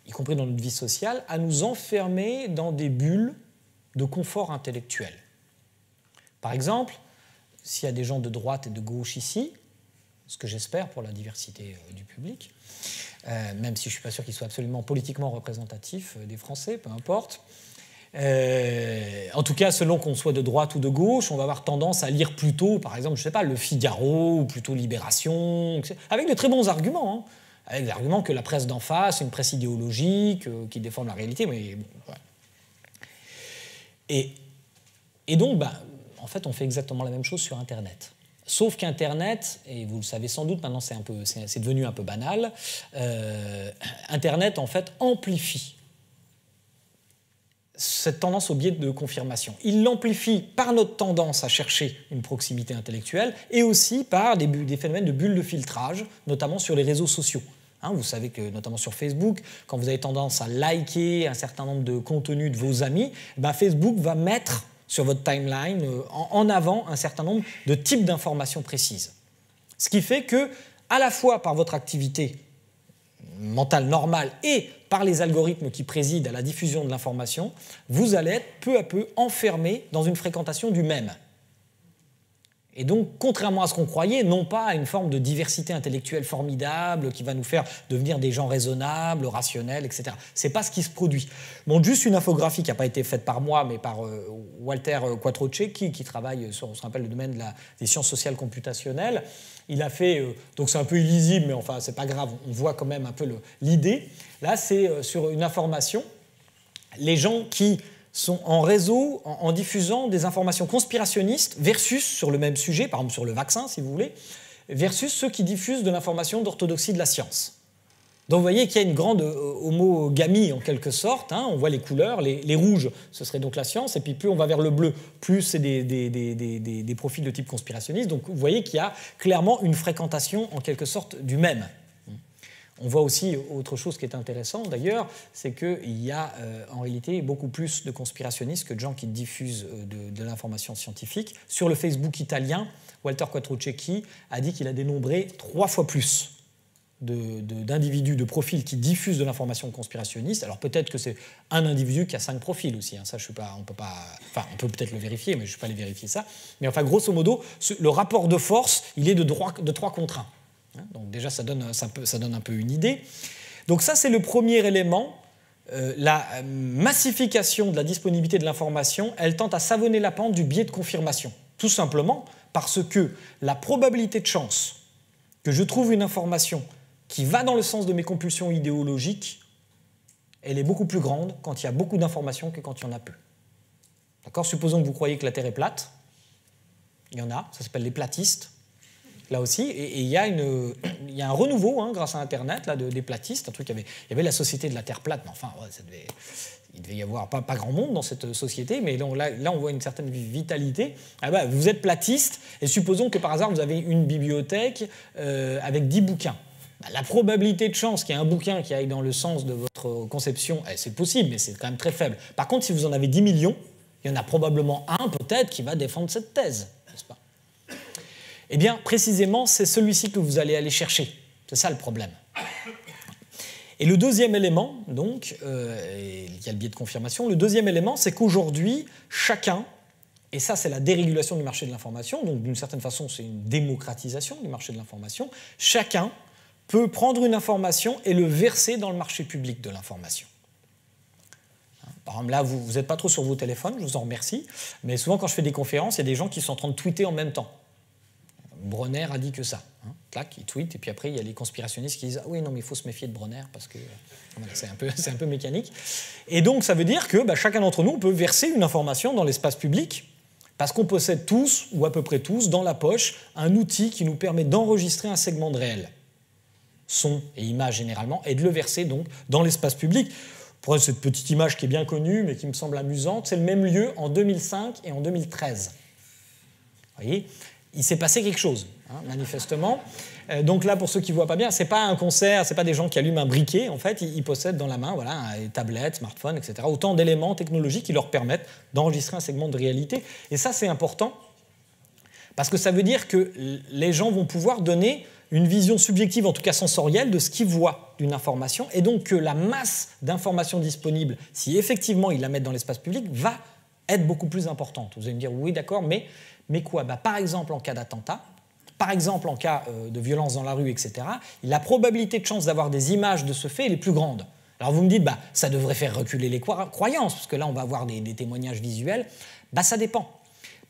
y compris dans notre vie sociale, à nous enfermer dans des bulles de confort intellectuel. Par exemple, s'il y a des gens de droite et de gauche ici, ce que j'espère pour la diversité du public, même si je ne suis pas sûr qu'il soit absolument politiquement représentatif des Français, peu importe. En tout cas, selon qu'on soit de droite ou de gauche, on va avoir tendance à lire plutôt, par exemple, je ne sais pas, Le Figaro, ou plutôt Libération, avec de très bons arguments, avec des arguments que la presse d'en face, une presse idéologique, qui défend la réalité, mais bon, voilà. Et donc, en fait, on fait exactement la même chose sur Internet. Sauf qu'Internet, et vous le savez sans doute, maintenant c'est devenu un peu banal, Internet en fait amplifie cette tendance au biais de confirmation. Il l'amplifie par notre tendance à chercher une proximité intellectuelle et aussi par des phénomènes de bulles de filtrage, notamment sur les réseaux sociaux. Vous savez que, notamment sur Facebook, quand vous avez tendance à liker un certain nombre de contenus de vos amis, Facebook va mettre sur votre timeline, en avant un certain nombre de types d'informations précises. Ce qui fait que, à la fois par votre activité mentale normale et par les algorithmes qui président à la diffusion de l'information, vous allez être peu à peu enfermé dans une fréquentation du même. Et donc, contrairement à ce qu'on croyait, non pas à une forme de diversité intellectuelle formidable qui va nous faire devenir des gens raisonnables, rationnels, etc. Ce n'est pas ce qui se produit. Bon, juste une infographie qui n'a pas été faite par moi, mais par Walter Quattrocecchi, qui travaille sur ce qu'on appelle le domaine des sciences sociales computationnelles. Il a fait, donc c'est un peu illisible, mais enfin, c'est pas grave, on voit quand même un peu l'idée. Là, c'est sur une information. Les gens qui sont en réseau en diffusant des informations conspirationnistes versus, sur le même sujet, par exemple sur le vaccin, si vous voulez, versus ceux qui diffusent de l'information d'orthodoxie de la science. Donc vous voyez qu'il y a une grande homogamie en quelque sorte, hein, on voit les couleurs, les rouges, ce serait donc la science, et puis plus on va vers le bleu, plus c'est des profils de type conspirationniste. Donc vous voyez qu'il y a clairement une fréquentation en quelque sorte du même. On voit aussi autre chose qui est intéressant d'ailleurs, c'est qu'il y a en réalité beaucoup plus de conspirationnistes que de gens qui diffusent de l'information scientifique. Sur le Facebook italien, Walter Quattrocecchi a dit qu'il a dénombré 3 fois plus d'individus, de profils qui diffusent de l'information conspirationniste. Alors peut-être que c'est un individu qui a 5 profils aussi, hein. Ça je suis pas, on peut pas, enfin on peut peut-être le vérifier, mais je ne vais pas aller vérifier ça. Mais enfin grosso modo, le rapport de force, il est de 3 contre 1. Donc déjà, ça donne un peu une idée. Donc ça, c'est le premier élément. La massification de la disponibilité de l'information, elle tend à savonner la pente du biais de confirmation. Tout simplement parce que la probabilité de chance que je trouve une information qui va dans le sens de mes compulsions idéologiques, elle est beaucoup plus grande quand il y a beaucoup d'informations que quand il y en a peu. D'accord ? Supposons que vous croyez que la Terre est plate. Il y en a, ça s'appelle les platistes. Là aussi, et il y a un renouveau hein, grâce à Internet là, des platistes. Un truc, il y avait la société de la Terre plate, mais enfin, ouais, il devait y avoir pas grand monde dans cette société, mais là on voit une certaine vitalité. Ah bah, vous êtes platiste, et supposons que par hasard vous avez une bibliothèque avec 10 bouquins. Bah, la probabilité de chance qu'il y ait un bouquin qui aille dans le sens de votre conception, c'est possible, mais c'est quand même très faible. Par contre, si vous en avez 10 millions, il y en a probablement un peut-être qui va défendre cette thèse, n'est-ce pas ? Eh bien, précisément, c'est celui-ci que vous allez aller chercher. C'est ça le problème. Et le deuxième élément, donc, il y a le biais de confirmation, le deuxième élément, c'est qu'aujourd'hui, chacun, et ça c'est la dérégulation du marché de l'information, donc d'une certaine façon c'est une démocratisation du marché de l'information, chacun peut prendre une information et le verser dans le marché public de l'information. Par exemple, là, vous n'êtes pas trop sur vos téléphones, je vous en remercie, mais souvent quand je fais des conférences, il y a des gens qui sont en train de tweeter en même temps. Bronner a dit que ça. Hein. Clac, il tweet, et puis après, il y a les conspirationnistes qui disent « Ah oui, non, mais il faut se méfier de Bronner, parce que voilà, c'est un peu mécanique. » Et donc, ça veut dire que chacun d'entre nous peut verser une information dans l'espace public, parce qu'on possède tous, ou à peu près tous, dans la poche, un outil qui nous permet d'enregistrer un segment de réel, son et image généralement, et de le verser donc dans l'espace public. Pour cette petite image qui est bien connue, mais qui me semble amusante, c'est le même lieu en 2005 et en 2013. Vous voyez ? Il s'est passé quelque chose, hein, manifestement. Donc là, pour ceux qui ne voient pas bien, ce n'est pas un concert, ce n'est pas des gens qui allument un briquet. En fait, ils possèdent dans la main des tablettes, smartphones, etc. Autant d'éléments technologiques qui leur permettent d'enregistrer un segment de réalité. Et ça, c'est important, parce que ça veut dire que les gens vont pouvoir donner une vision subjective, en tout cas sensorielle, de ce qu'ils voient d'une information, et donc que la masse d'informations disponibles, si effectivement ils la mettent dans l'espace public, va être beaucoup plus importante. Vous allez me dire, oui, d'accord, mais quoi ? Par exemple, en cas d'attentat, par exemple, en cas de violence dans la rue, etc., la probabilité de chance d'avoir des images de ce fait est plus grande. Alors vous me dites, ça devrait faire reculer les croyances, parce que là, on va avoir des témoignages visuels. Ça dépend.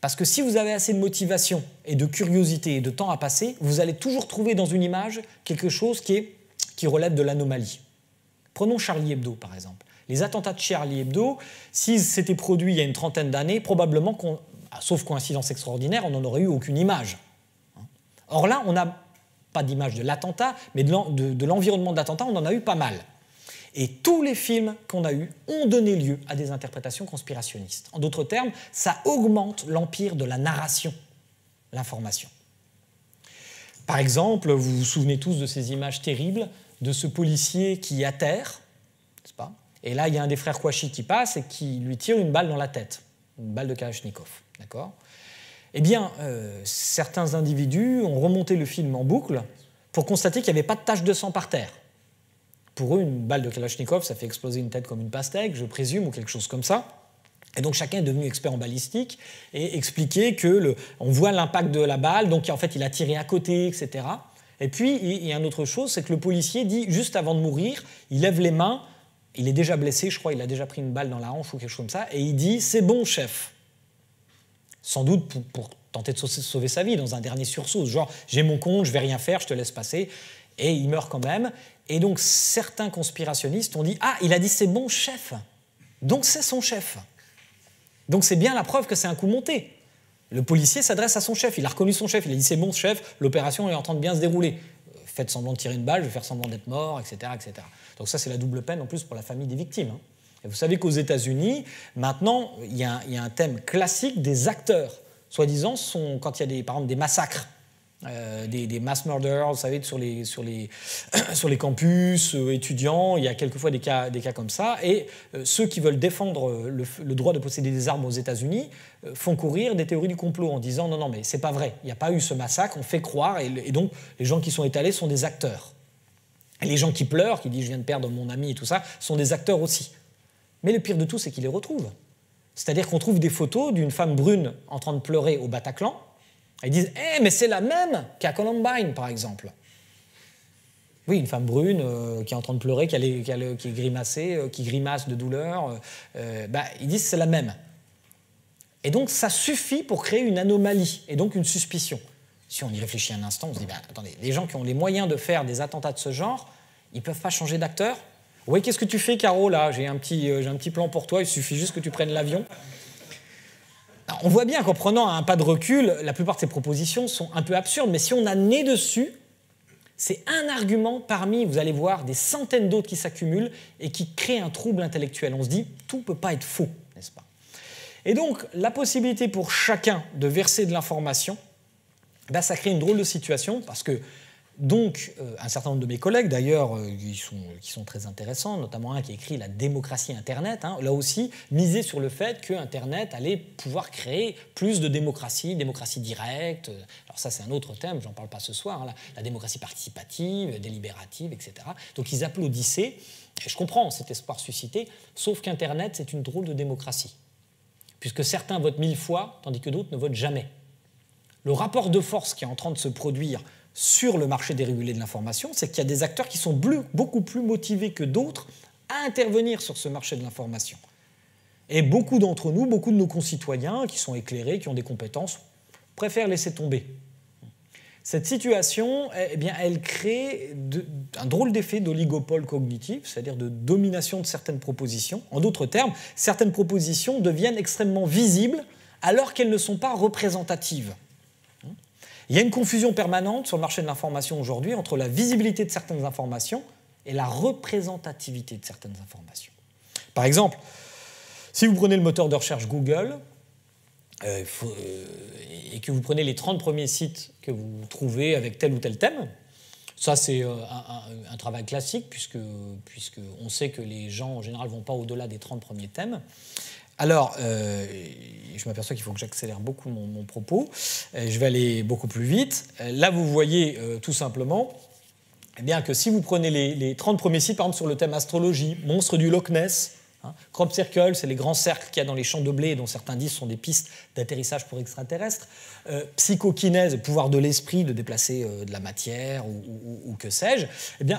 Parce que si vous avez assez de motivation et de curiosité et de temps à passer, vous allez toujours trouver dans une image quelque chose qui relève de l'anomalie. Prenons Charlie Hebdo, par exemple. Les attentats de Charlie Hebdo, s'ils s'étaient produits il y a une trentaine d'années, probablement sauf coïncidence extraordinaire, on n'en aurait eu aucune image. Or là, on n'a pas d'image de l'attentat, mais de l'environnement de l'attentat, on en a eu pas mal. Et tous les films qu'on a eus ont donné lieu à des interprétations conspirationnistes. En d'autres termes, ça augmente l'empire de la narration, l'information. Par exemple, vous vous souvenez tous de ces images terribles de ce policier qui atterre, n'est-ce pas ? Et là, il y a un des frères Kouachi qui passe et qui lui tire une balle dans la tête, une balle de Kalachnikov. D'accord ? Eh bien, certains individus ont remonté le film en boucle pour constater qu'il n'y avait pas de tache de sang par terre. Pour eux, une balle de Kalachnikov, ça fait exploser une tête comme une pastèque, je présume, ou quelque chose comme ça. Et donc chacun est devenu expert en balistique et expliquait que on voit l'impact de la balle, donc en fait il a tiré à côté, etc. Et puis il y a une autre chose, c'est que le policier dit juste avant de mourir, il lève les mains, il est déjà blessé, je crois, il a déjà pris une balle dans la hanche ou quelque chose comme ça, et il dit « c'est bon, chef ». Sans doute pour tenter de sauver sa vie dans un dernier sursaut, genre « j'ai mon compte, je vais rien faire, je te laisse passer ». Et il meurt quand même. Et donc certains conspirationnistes ont dit « ah, il a dit c'est bon, chef ». Donc c'est son chef. Donc c'est bien la preuve que c'est un coup monté. Le policier s'adresse à son chef, il a reconnu son chef, il a dit c'est bon chef, l'opération est en train de bien se dérouler. Faites semblant de tirer une balle, je vais faire semblant d'être mort, etc., etc. Donc ça c'est la double peine en plus pour la famille des victimes. Et vous savez qu'aux États-Unis, maintenant, il y a un thème classique des acteurs. Soi-disant, quand il y a par exemple des massacres, des mass murders, vous savez, sur les campus étudiants, il y a quelquefois des cas comme ça, et ceux qui veulent défendre le droit de posséder des armes aux États-Unis font courir des théories du complot en disant non, mais c'est pas vrai, il n'y a pas eu ce massacre, on fait croire, et donc les gens qui sont étalés sont des acteurs. Et les gens qui pleurent, qui disent je viens de perdre mon ami et tout ça, sont des acteurs aussi. Mais le pire de tout, c'est qu'ils les retrouvent. C'est-à-dire qu'on trouve des photos d'une femme brune en train de pleurer au Bataclan. Ils disent « mais c'est la même qu'à Columbine, par exemple. » Oui, une femme brune qui est en train de pleurer, qui est grimacée, qui grimace de douleur. Ils disent « c'est la même. » Et donc, ça suffit pour créer une anomalie et donc une suspicion. Si on y réfléchit un instant, on se dit attendez, les gens qui ont les moyens de faire des attentats de ce genre, ils ne peuvent pas changer d'acteur. Oui, qu'est-ce que tu fais, Caro, là ? J'ai un petit plan pour toi, il suffit juste que tu prennes l'avion. Alors, on voit bien qu'en prenant un pas de recul, la plupart de ces propositions sont un peu absurdes, mais si on a nez dessus, c'est un argument parmi, vous allez voir, des centaines d'autres qui s'accumulent et qui créent un trouble intellectuel. On se dit, tout ne peut pas être faux, n'est-ce pas ? Et donc, la possibilité pour chacun de verser de l'information, ça crée une drôle de situation, parce que donc, un certain nombre de mes collègues, d'ailleurs, qui sont très intéressants, notamment un qui a écrit « La démocratie Internet », là aussi, misait sur le fait que Internet allait pouvoir créer plus de démocratie directe. Alors ça, c'est un autre thème, j'en parle pas ce soir, la démocratie participative, délibérative, etc. Donc ils applaudissaient, et je comprends cet espoir suscité, sauf qu'Internet, c'est une drôle de démocratie, puisque certains votent 1000 fois, tandis que d'autres ne votent jamais. Le rapport de force qui est en train de se produire sur le marché dérégulé de l'information, c'est qu'il y a des acteurs qui sont beaucoup plus motivés que d'autres à intervenir sur ce marché de l'information. Et beaucoup d'entre nous, beaucoup de nos concitoyens qui sont éclairés, qui ont des compétences, préfèrent laisser tomber. Cette situation, elle crée un drôle d'effet d'oligopole cognitif, c'est-à-dire de domination de certaines propositions. En d'autres termes, certaines propositions deviennent extrêmement visibles alors qu'elles ne sont pas représentatives. Il y a une confusion permanente sur le marché de l'information aujourd'hui entre la visibilité de certaines informations et la représentativité de certaines informations. Par exemple, si vous prenez le moteur de recherche Google et que vous prenez les 30 premiers sites que vous trouvez avec tel ou tel thème, ça c'est un travail classique puisque on sait que les gens en général ne vont pas au-delà des 30 premiers thèmes. Alors, je m'aperçois qu'il faut que j'accélère beaucoup mon propos. Je vais aller beaucoup plus vite. Là, vous voyez tout simplement que si vous prenez les 30 premiers sites, par exemple sur le thème astrologie, monstre du Loch Ness, crop circle, c'est les grands cercles qu'il y a dans les champs de blé, dont certains disent sont des pistes d'atterrissage pour extraterrestres, psychokinèse, pouvoir de l'esprit, de déplacer de la matière ou que sais-je,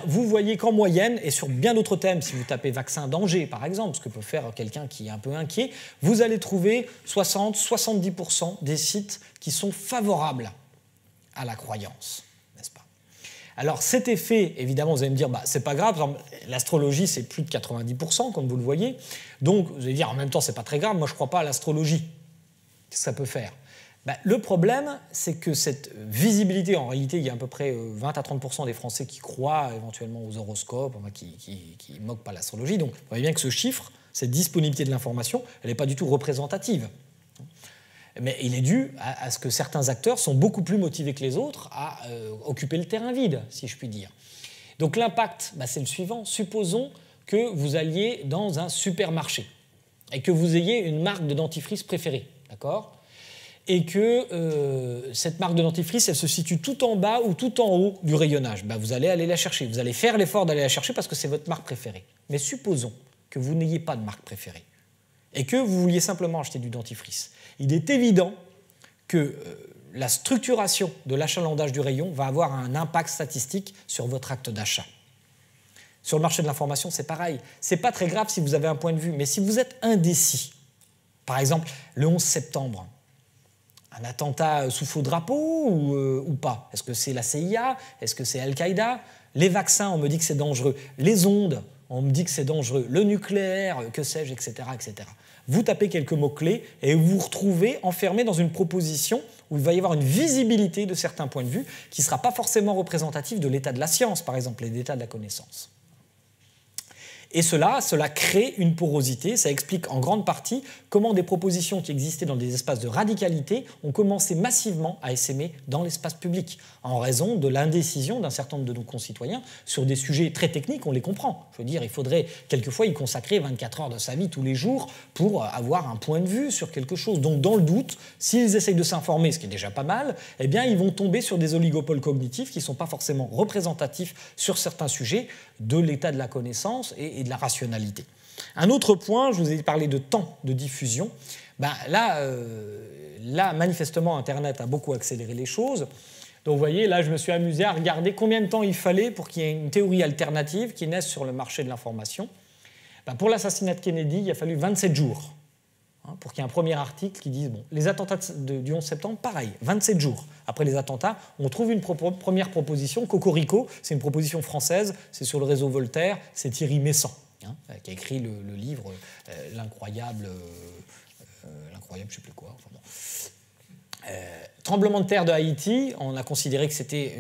vous voyez qu'en moyenne, et sur bien d'autres thèmes, si vous tapez vaccin danger par exemple, ce que peut faire quelqu'un qui est un peu inquiet, vous allez trouver 60-70% des sites qui sont favorables à la croyance, n'est-ce pas ? Alors cet effet, évidemment, vous allez me dire, c'est pas grave, l'astrologie c'est plus de 90%, comme vous le voyez, donc vous allez dire, en même temps c'est pas très grave, moi je crois pas à l'astrologie. Qu'est-ce que ça peut faire ? Le problème, c'est que cette visibilité, en réalité, il y a à peu près 20 à 30% des Français qui croient éventuellement aux horoscopes, qui ne moquent pas l'astrologie, donc vous voyez bien que ce chiffre, cette disponibilité de l'information, elle n'est pas du tout représentative. Mais il est dû à ce que certains acteurs sont beaucoup plus motivés que les autres à occuper le terrain vide, si je puis dire. Donc l'impact, c'est le suivant. Supposons que vous alliez dans un supermarché et que vous ayez une marque de dentifrice préférée, d'accord ? Et que cette marque de dentifrice, elle se situe tout en bas ou tout en haut du rayonnage. Vous allez aller la chercher. Vous allez faire l'effort d'aller la chercher parce que c'est votre marque préférée. Mais supposons que vous n'ayez pas de marque préférée et que vous vouliez simplement acheter du dentifrice, il est évident que la structuration de l'achalandage du rayon va avoir un impact statistique sur votre acte d'achat. Sur le marché de l'information, c'est pareil. Ce n'est pas très grave si vous avez un point de vue, mais si vous êtes indécis, par exemple le 11 septembre, un attentat sous faux drapeau ou pas? Est-ce que c'est la CIA? Est-ce que c'est Al-Qaïda? Les vaccins, on me dit que c'est dangereux. Les ondes, on me dit que c'est dangereux. Le nucléaire, que sais-je, etc., etc. Vous tapez quelques mots-clés et vous vous retrouvez enfermé dans une proposition où il va y avoir une visibilité de certains points de vue qui ne sera pas forcément représentatif de l'état de la science, par exemple, et de l'état de la connaissance. Et cela crée une porosité, ça explique en grande partie comment des propositions qui existaient dans des espaces de radicalité ont commencé massivement à essaimer dans l'espace public, en raison de l'indécision d'un certain nombre de nos concitoyens sur des sujets très techniques, on les comprend. Je veux dire, il faudrait quelquefois y consacrer 24 heures de sa vie tous les jours pour avoir un point de vue sur quelque chose. Donc dans le doute, s'ils essayent de s'informer, ce qui est déjà pas mal, eh bien ils vont tomber sur des oligopoles cognitifs qui ne sont pas forcément représentatifs sur certains sujets de l'état de la connaissance et de la rationalité. Un autre point, je vous ai parlé de temps de diffusion. Là, manifestement, Internet a beaucoup accéléré les choses. Donc, vous voyez, là, je me suis amusé à regarder combien de temps il fallait pour qu'il y ait une théorie alternative qui naisse sur le marché de l'information. Pour l'assassinat de Kennedy, il a fallu 27 jours pour qu'il y ait un premier article qui dise, bon, les attentats du 11 septembre, pareil, 27 jours. Après les attentats, on trouve une première proposition, Cocorico, c'est une proposition française, c'est sur le réseau Voltaire, c'est Thierry Messant, qui a écrit le livre L'incroyable, je ne sais plus quoi. Enfin bon. Tremblement de terre de Haïti, on a considéré que c'était,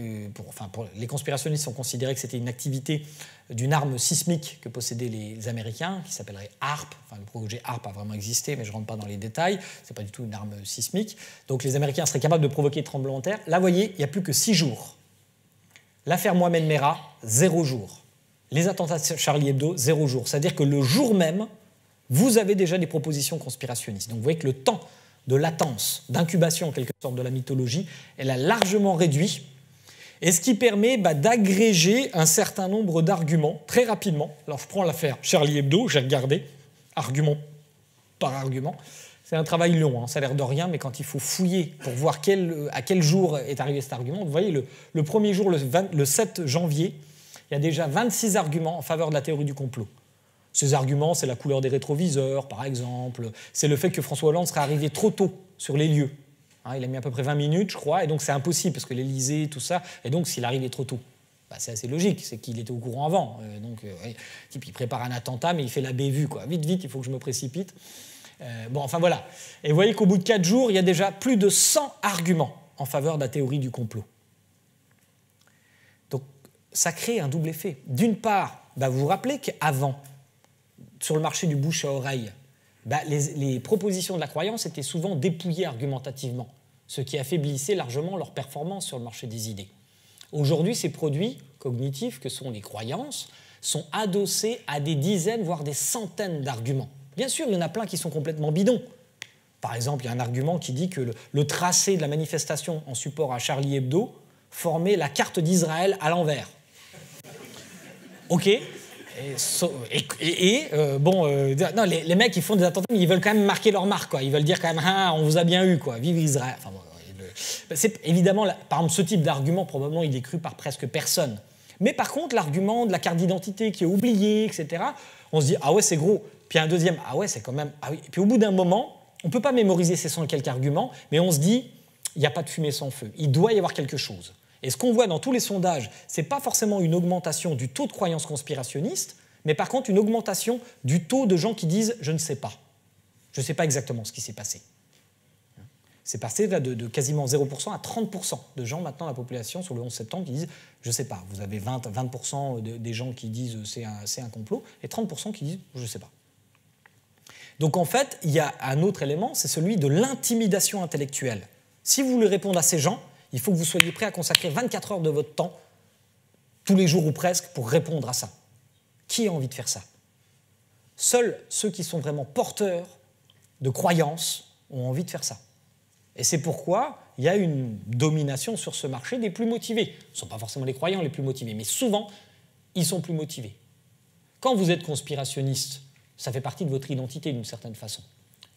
les conspirationnistes ont considéré que c'était une activité d'une arme sismique que possédaient les Américains, qui s'appellerait HAARP. Le projet HAARP a vraiment existé, mais je ne rentre pas dans les détails. Ce n'est pas du tout une arme sismique. Donc les Américains seraient capables de provoquer des tremblements de terre. Là, vous voyez, il n'y a plus que 6 jours. L'affaire Mohamed Merah, 0 jours. Les attentats de Charlie Hebdo, 0 jours. C'est-à-dire que le jour même, vous avez déjà des propositions conspirationnistes. Donc vous voyez que le temps de latence, d'incubation en quelque sorte de la mythologie, elle a largement réduit, et ce qui permet d'agréger un certain nombre d'arguments très rapidement. Alors je prends l'affaire Charlie Hebdo, j'ai regardé, argument par argument. C'est un travail long, ça a l'air de rien, mais quand il faut fouiller pour voir à quel jour est arrivé cet argument, vous voyez, le premier jour, le 7 janvier, il y a déjà 26 arguments en faveur de la théorie du complot. Ces arguments, c'est la couleur des rétroviseurs, par exemple. C'est le fait que François Hollande serait arrivé trop tôt sur les lieux. Il a mis à peu près 20 minutes, je crois, et donc c'est impossible, parce que l'Élysée, tout ça, et donc s'il arrivait trop tôt, c'est assez logique, c'est qu'il était au courant avant. Il prépare un attentat, mais il fait la bévue, quoi. Vite, vite, il faut que je me précipite. Voilà. Et vous voyez qu'au bout de 4 jours, il y a déjà plus de 100 arguments en faveur de la théorie du complot. Donc, ça crée un double effet. D'une part, vous vous rappelez qu'avant, sur le marché du bouche à oreille, les propositions de la croyance étaient souvent dépouillées argumentativement, ce qui affaiblissait largement leur performance sur le marché des idées. Aujourd'hui, ces produits cognitifs que sont les croyances sont adossés à des dizaines, voire des centaines d'arguments. Bien sûr, il y en a plein qui sont complètement bidons. Par exemple, il y a un argument qui dit que le tracé de la manifestation en support à Charlie Hebdo formait la carte d'Israël à l'envers. OK. Non, les mecs, ils font des attentats, mais ils veulent quand même marquer leur marque, quoi. Ils veulent dire quand même, on vous a bien eu, quoi. Vive Israël. C'est évidemment, par exemple, ce type d'argument, probablement, il est cru par presque personne. Mais par contre, l'argument de la carte d'identité qui est oubliée, etc., on se dit, ah ouais, c'est gros. Puis un deuxième, ah ouais, c'est quand même... Ah oui. Et puis au bout d'un moment, on ne peut pas mémoriser ces 100 et quelques arguments, mais on se dit, il n'y a pas de fumée sans feu. Il doit y avoir quelque chose. Et ce qu'on voit dans tous les sondages, ce n'est pas forcément une augmentation du taux de croyance conspirationniste, mais par contre une augmentation du taux de gens qui disent « je ne sais pas ». Je ne sais pas exactement ce qui s'est passé. C'est passé là, de quasiment 0% à 30% de gens maintenant dans la population sur le 11 septembre qui disent « je ne sais pas ». Vous avez 20% des gens qui disent « c'est un complot » et 30% qui disent « je ne sais pas ». Donc en fait, il y a un autre élément, c'est celui de l'intimidation intellectuelle. Si vous voulez répondre à ces gens, il faut que vous soyez prêt à consacrer 24 heures de votre temps, tous les jours ou presque, pour répondre à ça. Qui a envie de faire ça? Seuls ceux qui sont vraiment porteurs de croyances ont envie de faire ça. Et c'est pourquoi il y a une domination sur ce marché des plus motivés. Ce ne sont pas forcément les croyants les plus motivés, mais souvent, ils sont plus motivés. Quand vous êtes conspirationniste, Ça fait partie de votre identité d'une certaine façon.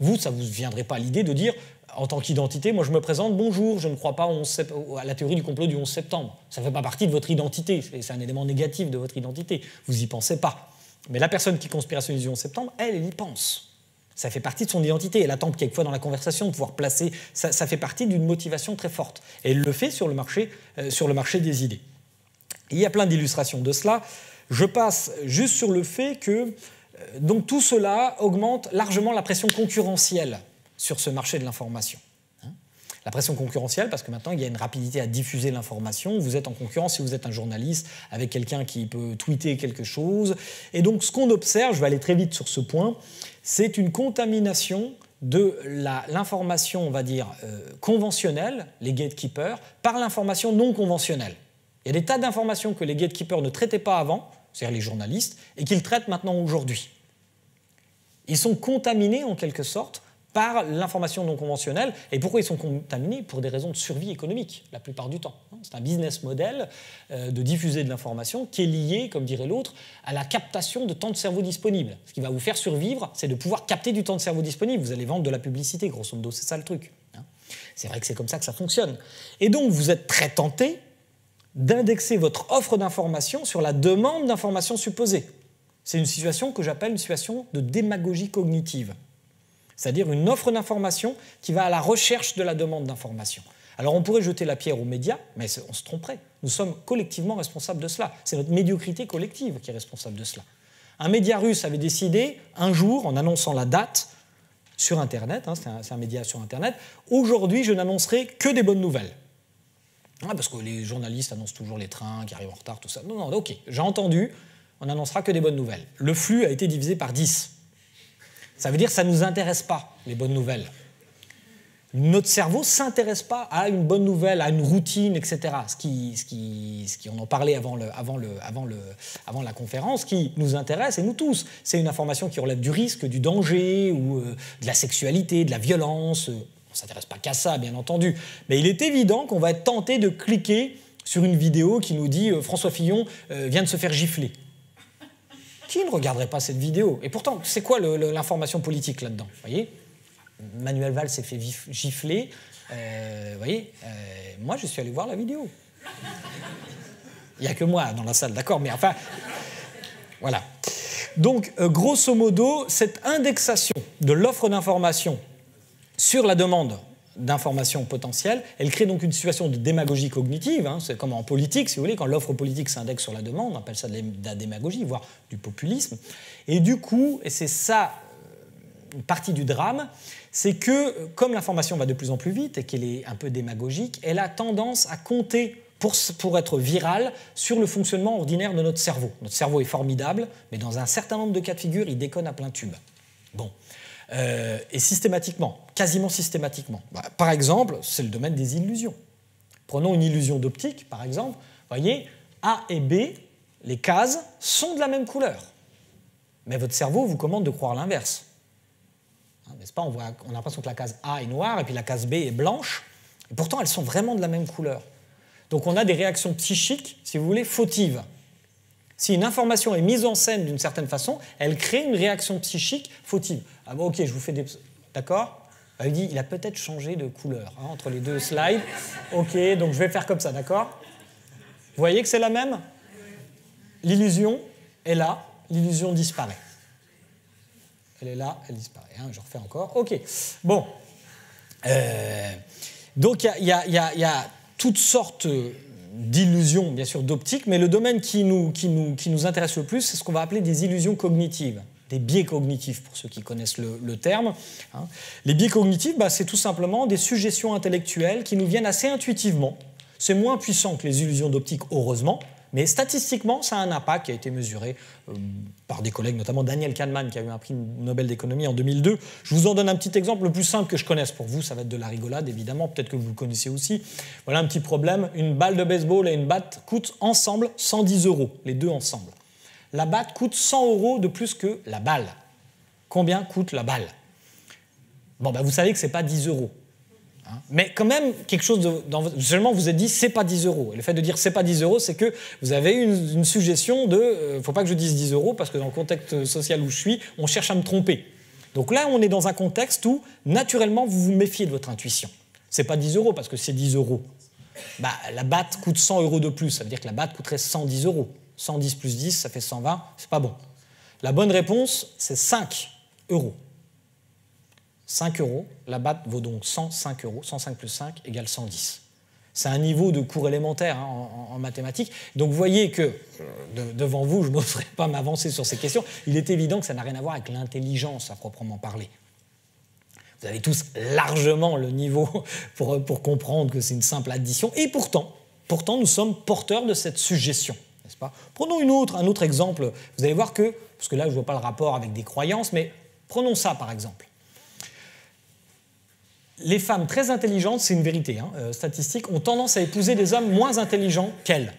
Vous, ça ne vous viendrait pas à l'idée de dire, en tant qu'identité, moi je me présente, bonjour, je ne crois pas à la théorie du complot du 11 septembre. Ça ne fait pas partie de votre identité, c'est un élément négatif de votre identité. Vous n'y pensez pas. Mais la personne qui conspirationnise du 11 septembre, elle y pense. Ça fait partie de son identité. Elle attend quelquefois dans la conversation de pouvoir placer. Ça fait partie d'une motivation très forte. Et elle le fait sur le marché des idées. Il y a plein d'illustrations de cela. Je passe juste sur le fait que donc tout cela augmente largement la pression concurrentielle sur ce marché de l'information. La pression concurrentielle, parce que maintenant, il y a une rapidité à diffuser l'information. Vous êtes en concurrence, si vous êtes un journaliste, avec quelqu'un qui peut tweeter quelque chose. Et donc, ce qu'on observe, je vais aller très vite sur ce point, c'est une contamination de l'information, on va dire, conventionnelle, les gatekeepers, par l'information non conventionnelle. Il y a des tas d'informations que les gatekeepers ne traitaient pas avant, c'est-à-dire les journalistes, et qu'ils traitent maintenant aujourd'hui. Ils sont contaminés, en quelque sorte, par l'information non conventionnelle. Et pourquoi ils sont contaminés? Pour des raisons de survie économique, la plupart du temps. C'est un business model de diffuser de l'information qui est lié, comme dirait l'autre, à la captation de temps de cerveau disponible. Ce qui va vous faire survivre, c'est de pouvoir capter du temps de cerveau disponible. Vous allez vendre de la publicité, grosso modo, c'est ça le truc. C'est vrai que c'est comme ça que ça fonctionne. Et donc, vous êtes très tenté d'indexer votre offre d'information sur la demande d'information supposée. C'est une situation que j'appelle une situation de démagogie cognitive. C'est-à-dire une offre d'information qui va à la recherche de la demande d'information. Alors on pourrait jeter la pierre aux médias, mais on se tromperait. Nous sommes collectivement responsables de cela. C'est notre médiocrité collective qui est responsable de cela. Un média russe avait décidé, un jour, en annonçant la date, sur Internet, c'est un média sur Internet, aujourd'hui je n'annoncerai que des bonnes nouvelles. Parce que les journalistes annoncent toujours les trains qui arrivent en retard, tout ça. Non, ok, j'ai entendu, on n'annoncera que des bonnes nouvelles. Le flux a été divisé par 10. Ça veut dire que ça ne nous intéresse pas, les bonnes nouvelles. Notre cerveau ne s'intéresse pas à une bonne nouvelle, à une routine, etc. On en parlait avant la conférence, qui nous intéresse, et nous tous. C'est une information qui relève du risque, du danger, ou de la sexualité, de la violence. On ne s'intéresse pas qu'à ça, bien entendu. Mais il est évident qu'on va être tenté de cliquer sur une vidéo qui nous dit « François Fillon vient de se faire gifler ». Qui ne regarderait pas cette vidéo? Et pourtant, c'est quoi l'information politique là-dedans? Vous voyez, Manuel Valls s'est fait gifler. Moi, je suis allé voir la vidéo. Il n'y a que moi dans la salle, d'accord? Mais enfin, voilà. Donc, grosso modo, cette indexation de l'offre d'information sur la demande d'informations potentielles, elle crée donc une situation de démagogie cognitive, c'est comme en politique, si vous voulez, quand l'offre politique s'indexe sur la demande, on appelle ça de la démagogie, voire du populisme. Et du coup, et c'est ça une partie du drame, c'est que comme l'information va de plus en plus vite et qu'elle est un peu démagogique, elle a tendance à compter pour être virale sur le fonctionnement ordinaire de notre cerveau. Notre cerveau est formidable, mais dans un certain nombre de cas de figure, il déconne à plein tube. Bon. Et systématiquement, quasiment systématiquement. Par exemple, c'est le domaine des illusions. Prenons une illusion d'optique, par exemple. Vous voyez, A et B, les cases sont de la même couleur. Mais votre cerveau vous commande de croire l'inverse. N'est-ce pas? On a l'impression que la case A est noire et puis la case B est blanche. Et pourtant, elles sont vraiment de la même couleur. Donc on a des réactions psychiques, si vous voulez, fautives. Si une information est mise en scène d'une certaine façon, elle crée une réaction psychique fautive. Ah bon, ok, je vous fais des... D'accord? Il dit, il a peut-être changé de couleur entre les deux slides. Ok, donc je vais faire comme ça, d'accord? Vous voyez que c'est la même? L'illusion est là, l'illusion disparaît. Elle est là, elle disparaît. Je refais encore. Ok, bon. Donc il y a toutes sortes d'illusions, bien sûr, d'optique, mais le domaine qui nous intéresse le plus, c'est ce qu'on va appeler des illusions cognitives, des biais cognitifs, pour ceux qui connaissent le terme. Les biais cognitifs, c'est tout simplement des suggestions intellectuelles qui nous viennent assez intuitivement. C'est moins puissant que les illusions d'optique, heureusement, mais statistiquement, ça a un impact qui a été mesuré par des collègues, notamment Daniel Kahneman, qui a eu un prix Nobel d'économie en 2002. Je vous en donne un petit exemple, le plus simple que je connaisse. Pour vous, ça va être de la rigolade, évidemment, peut-être que vous le connaissez aussi. Voilà un petit problème. Une balle de baseball et une batte coûtent ensemble 110 €, les deux ensemble. La batte coûte 100 € de plus que la balle. Combien coûte la balle? Bon, vous savez que ce n'est pas 10 €. Hein. Mais quand même, quelque chose seulement vous êtes dit, c'est pas 10 euros. Et le fait de dire c'est pas 10 euros, c'est que vous avez une suggestion de faut pas que je dise 10 euros parce que dans le contexte social où je suis, on cherche à me tromper. Donc là, on est dans un contexte où, naturellement, vous vous méfiez de votre intuition. C'est pas 10 euros parce que c'est 10 euros. Bah, la batte coûte 100 euros de plus. Ça veut dire que la batte coûterait 110 euros. 110 plus 10, ça fait 120. C'est pas bon. La bonne réponse, c'est 5 euros. 5 euros. La batte vaut donc 105 euros. 105 plus 5 égale 110. C'est un niveau de cours élémentaire hein, en mathématiques. Donc vous voyez que, devant vous, je n'oserais pas m'avancer sur ces questions. Il est évident que ça n'a rien à voir avec l'intelligence à proprement parler. Vous avez tous largement le niveau pour comprendre que c'est une simple addition. Et pourtant, nous sommes porteurs de cette suggestion, n'est-ce pas ? Prenons un autre exemple. Vous allez voir que, parce que là, je ne vois pas le rapport avec des croyances, mais prenons ça par exemple. Les femmes très intelligentes, c'est une vérité statistique, ont tendance à épouser des hommes moins intelligents qu'elles.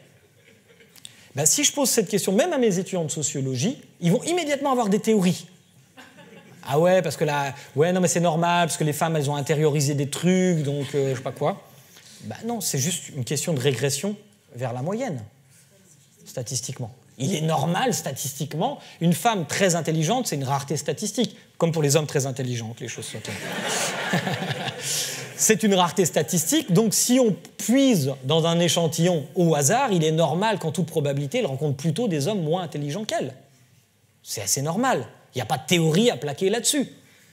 Ben, si je pose cette question, même à mes étudiants de sociologie, ils vont immédiatement avoir des théories. Ah ouais, parce que là, ouais, non mais c'est normal, parce que les femmes, elles ont intériorisé des trucs, donc je sais pas quoi. Ben non, c'est juste une question de régression vers la moyenne, statistiquement. Il est normal, statistiquement, une femme très intelligente, c'est une rareté statistique, comme pour les hommes très intelligents, que les choses soient claires. C'est une rareté statistique, donc si on puise dans un échantillon au hasard, il est normal qu'en toute probabilité, elle rencontre plutôt des hommes moins intelligents qu'elle. C'est assez normal. Il n'y a pas de théorie à plaquer là-dessus.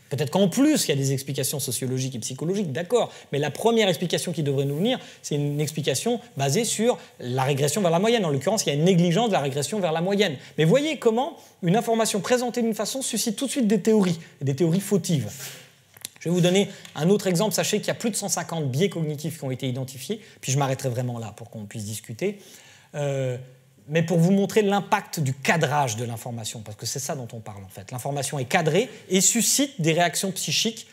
Peut-être qu'en plus, il y a des explications sociologiques et psychologiques, d'accord, mais la première explication qui devrait nous venir, c'est une explication basée sur la régression vers la moyenne. En l'occurrence, il y a une négligence de la régression vers la moyenne. Mais voyez comment une information présentée d'une façon suscite tout de suite des théories fautives. Je vais vous donner un autre exemple. Sachez qu'il y a plus de 150 biais cognitifs qui ont été identifiés, puis je m'arrêterai vraiment là pour qu'on puisse discuter. Mais pour vous montrer l'impact du cadrage de l'information, parce que c'est ça dont on parle en fait. L'information est cadrée et suscite des réactions psychiques.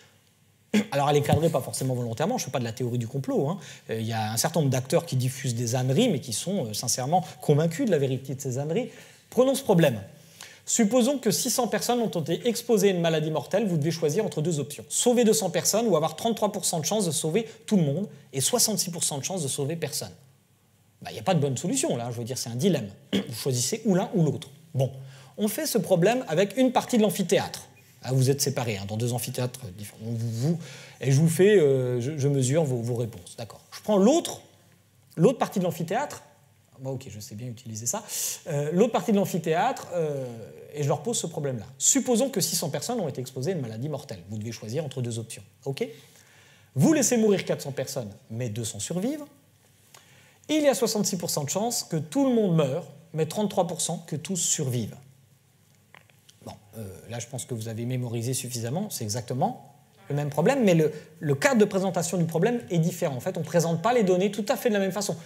Alors elle est cadrée pas forcément volontairement, je ne fais pas de la théorie du complot. Il y a un certain nombre d'acteurs qui diffusent des âneries, mais qui sont sincèrement convaincus de la vérité de ces âneries. Prenons ce problème. Supposons que 600 personnes ont été exposées à une maladie mortelle, vous devez choisir entre deux options. Sauver 200 personnes ou avoir 33% de chance de sauver tout le monde et 66% de chance de sauver personne. Il n'y a pas de bonne solution, là, je veux dire, c'est un dilemme. Vous choisissez ou l'un ou l'autre. Bon, on fait ce problème avec une partie de l'amphithéâtre. Ah, vous êtes séparés dans deux amphithéâtres différents. Et je vous fais, je mesure vos réponses. D'accord. Je prends l'autre partie de l'amphithéâtre. Ok, je sais bien utiliser ça. L'autre partie de l'amphithéâtre, et je leur pose ce problème-là. Supposons que 600 personnes ont été exposées à une maladie mortelle. Vous devez choisir entre deux options. Ok ? Vous laissez mourir 400 personnes, mais 200 survivent. Il y a 66% de chances que tout le monde meure, mais 33% que tous survivent. Bon, là, je pense que vous avez mémorisé suffisamment. C'est exactement le même problème, mais le cadre de présentation du problème est différent. En fait, on ne présente pas les données tout à fait de la même façon.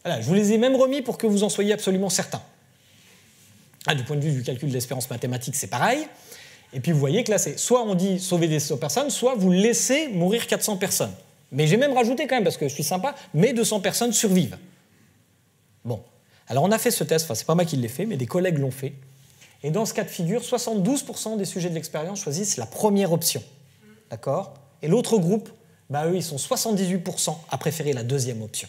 Voilà, je vous les ai même remis pour que vous en soyez absolument certains. Du point de vue du calcul de l'espérance mathématique, c'est pareil. Et puis, vous voyez que là, c'est soit on dit sauver des 100 personnes, soit vous laissez mourir 400 personnes. Mais j'ai même rajouté quand même, parce que je suis sympa, mais 200 personnes survivent. Bon, alors on a fait ce test, enfin c'est pas moi qui l'ai fait, mais des collègues l'ont fait. Et dans ce cas de figure, 72% des sujets de l'expérience choisissent la première option. D'accord ? Et l'autre groupe, eux, ils sont 78% à préférer la deuxième option.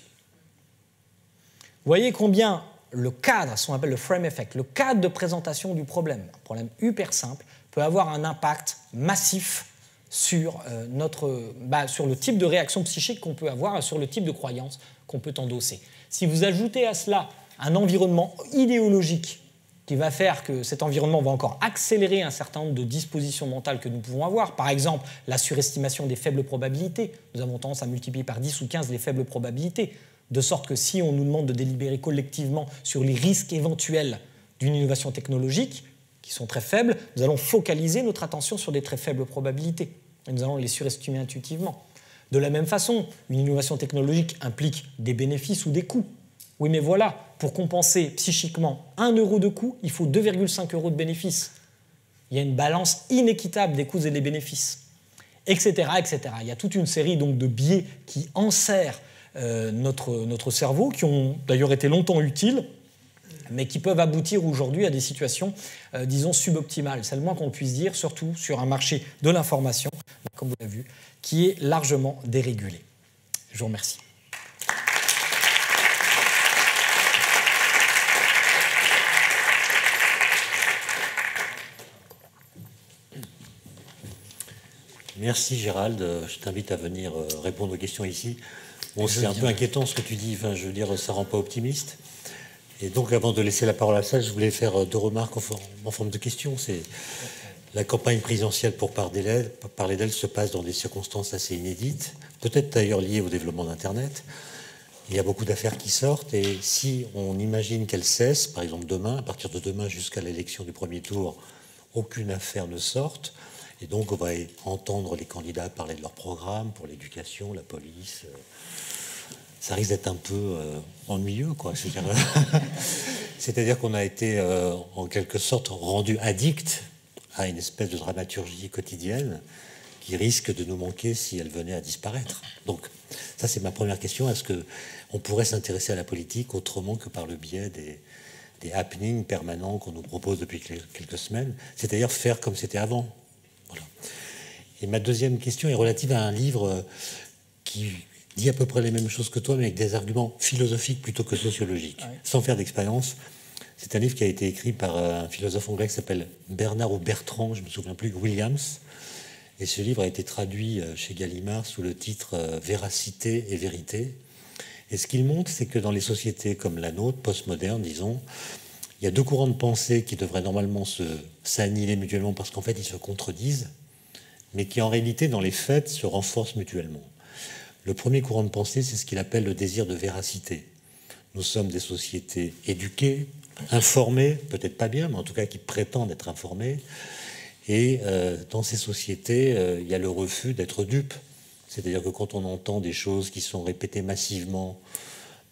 Vous voyez combien le cadre, ce qu'on appelle le frame effect, le cadre de présentation du problème, un problème hyper simple, peut avoir un impact massif sur le type de réaction psychique qu'on peut avoir et sur le type de croyance qu'on peut endosser. Si vous ajoutez à cela un environnement idéologique qui va faire que cet environnement va encore accélérer un certain nombre de dispositions mentales que nous pouvons avoir, par exemple la surestimation des faibles probabilités, nous avons tendance à multiplier par 10 ou 15 les faibles probabilités, de sorte que si on nous demande de délibérer collectivement sur les risques éventuels d'une innovation technologique, qui sont très faibles, nous allons focaliser notre attention sur des très faibles probabilités. Et nous allons les surestimer intuitivement. De la même façon, une innovation technologique implique des bénéfices ou des coûts. Oui, mais voilà, pour compenser psychiquement 1 euro de coût, il faut 2,5 euros de bénéfices. Il y a une balance inéquitable des coûts et des bénéfices, etc., etc. Il y a toute une série donc, de biais qui enserrent notre cerveau, qui ont d'ailleurs été longtemps utiles, mais qui peuvent aboutir aujourd'hui à des situations, disons, suboptimales. C'est le moins qu'on puisse dire, surtout sur un marché de l'information comme vous l'avez vu, qui est largement dérégulé. Je vous remercie. Merci Gérald, je t'invite à venir répondre aux questions ici. Bon, c'est un peu inquiétant ce que tu dis, enfin, je veux dire, ça ne rend pas optimiste. Et donc, avant de laisser la parole à la salle, je voulais faire 2 remarques en forme de questions. C'est la campagne présidentielle pour parler d'elle se passe dans des circonstances assez inédites, peut-être d'ailleurs liées au développement d'Internet. Il y a beaucoup d'affaires qui sortent, et si on imagine qu'elles cessent, par exemple demain, à partir de demain jusqu'à l'élection du premier tour, aucune affaire ne sorte, et donc on va entendre les candidats parler de leur programme pour l'éducation, la police. Ça risque d'être un peu ennuyeux, quoi. C'est-à-dire qu'on a été en quelque sorte rendu addict à une espèce de dramaturgie quotidienne qui risque de nous manquer si elle venait à disparaître. Donc ça, c'est ma première question. Est-ce qu'on pourrait s'intéresser à la politique autrement que par le biais des happenings permanents qu'on nous propose depuis quelques semaines, c'est-à-dire faire comme c'était avant? Voilà. Et ma deuxième question est relative à un livre qui dit à peu près les mêmes choses que toi, mais avec des arguments philosophiques plutôt que sociologiques, sans faire d'expérience. C'est un livre qui a été écrit par un philosophe anglais qui s'appelle Bernard ou Bertrand, je ne me souviens plus, Williams. Et ce livre a été traduit chez Gallimard sous le titre Véracité et vérité. Et ce qu'il montre, c'est que dans les sociétés comme la nôtre, postmoderne, disons, il y a 2 courants de pensée qui devraient normalement s'annihiler mutuellement parce qu'en fait, ils se contredisent, mais qui en réalité, dans les faits, se renforcent mutuellement. Le premier courant de pensée, c'est ce qu'il appelle le désir de véracité. Nous sommes des sociétés éduquées, informées, peut-être pas bien, mais en tout cas qui prétendent être informées. Et dans ces sociétés, il y a le refus d'être dupe. C'est-à-dire que quand on entend des choses qui sont répétées massivement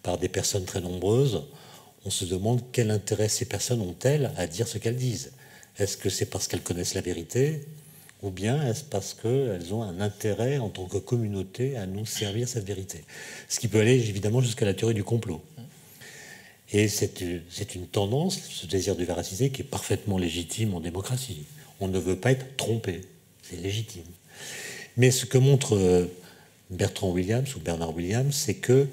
par des personnes très nombreuses, on se demande quel intérêt ces personnes ont-elles à dire ce qu'elles disent. Est-ce que c'est parce qu'elles connaissent la vérité ? Ou bien est-ce parce qu'elles ont un intérêt en tant que communauté à nous servir cette vérité? Ce qui peut aller évidemment jusqu'à la théorie du complot. Et c'est une tendance, ce désir de véracité, qui est parfaitement légitime en démocratie. On ne veut pas être trompé, c'est légitime. Mais ce que montre Bertrand Williams ou Bernard Williams, c'est que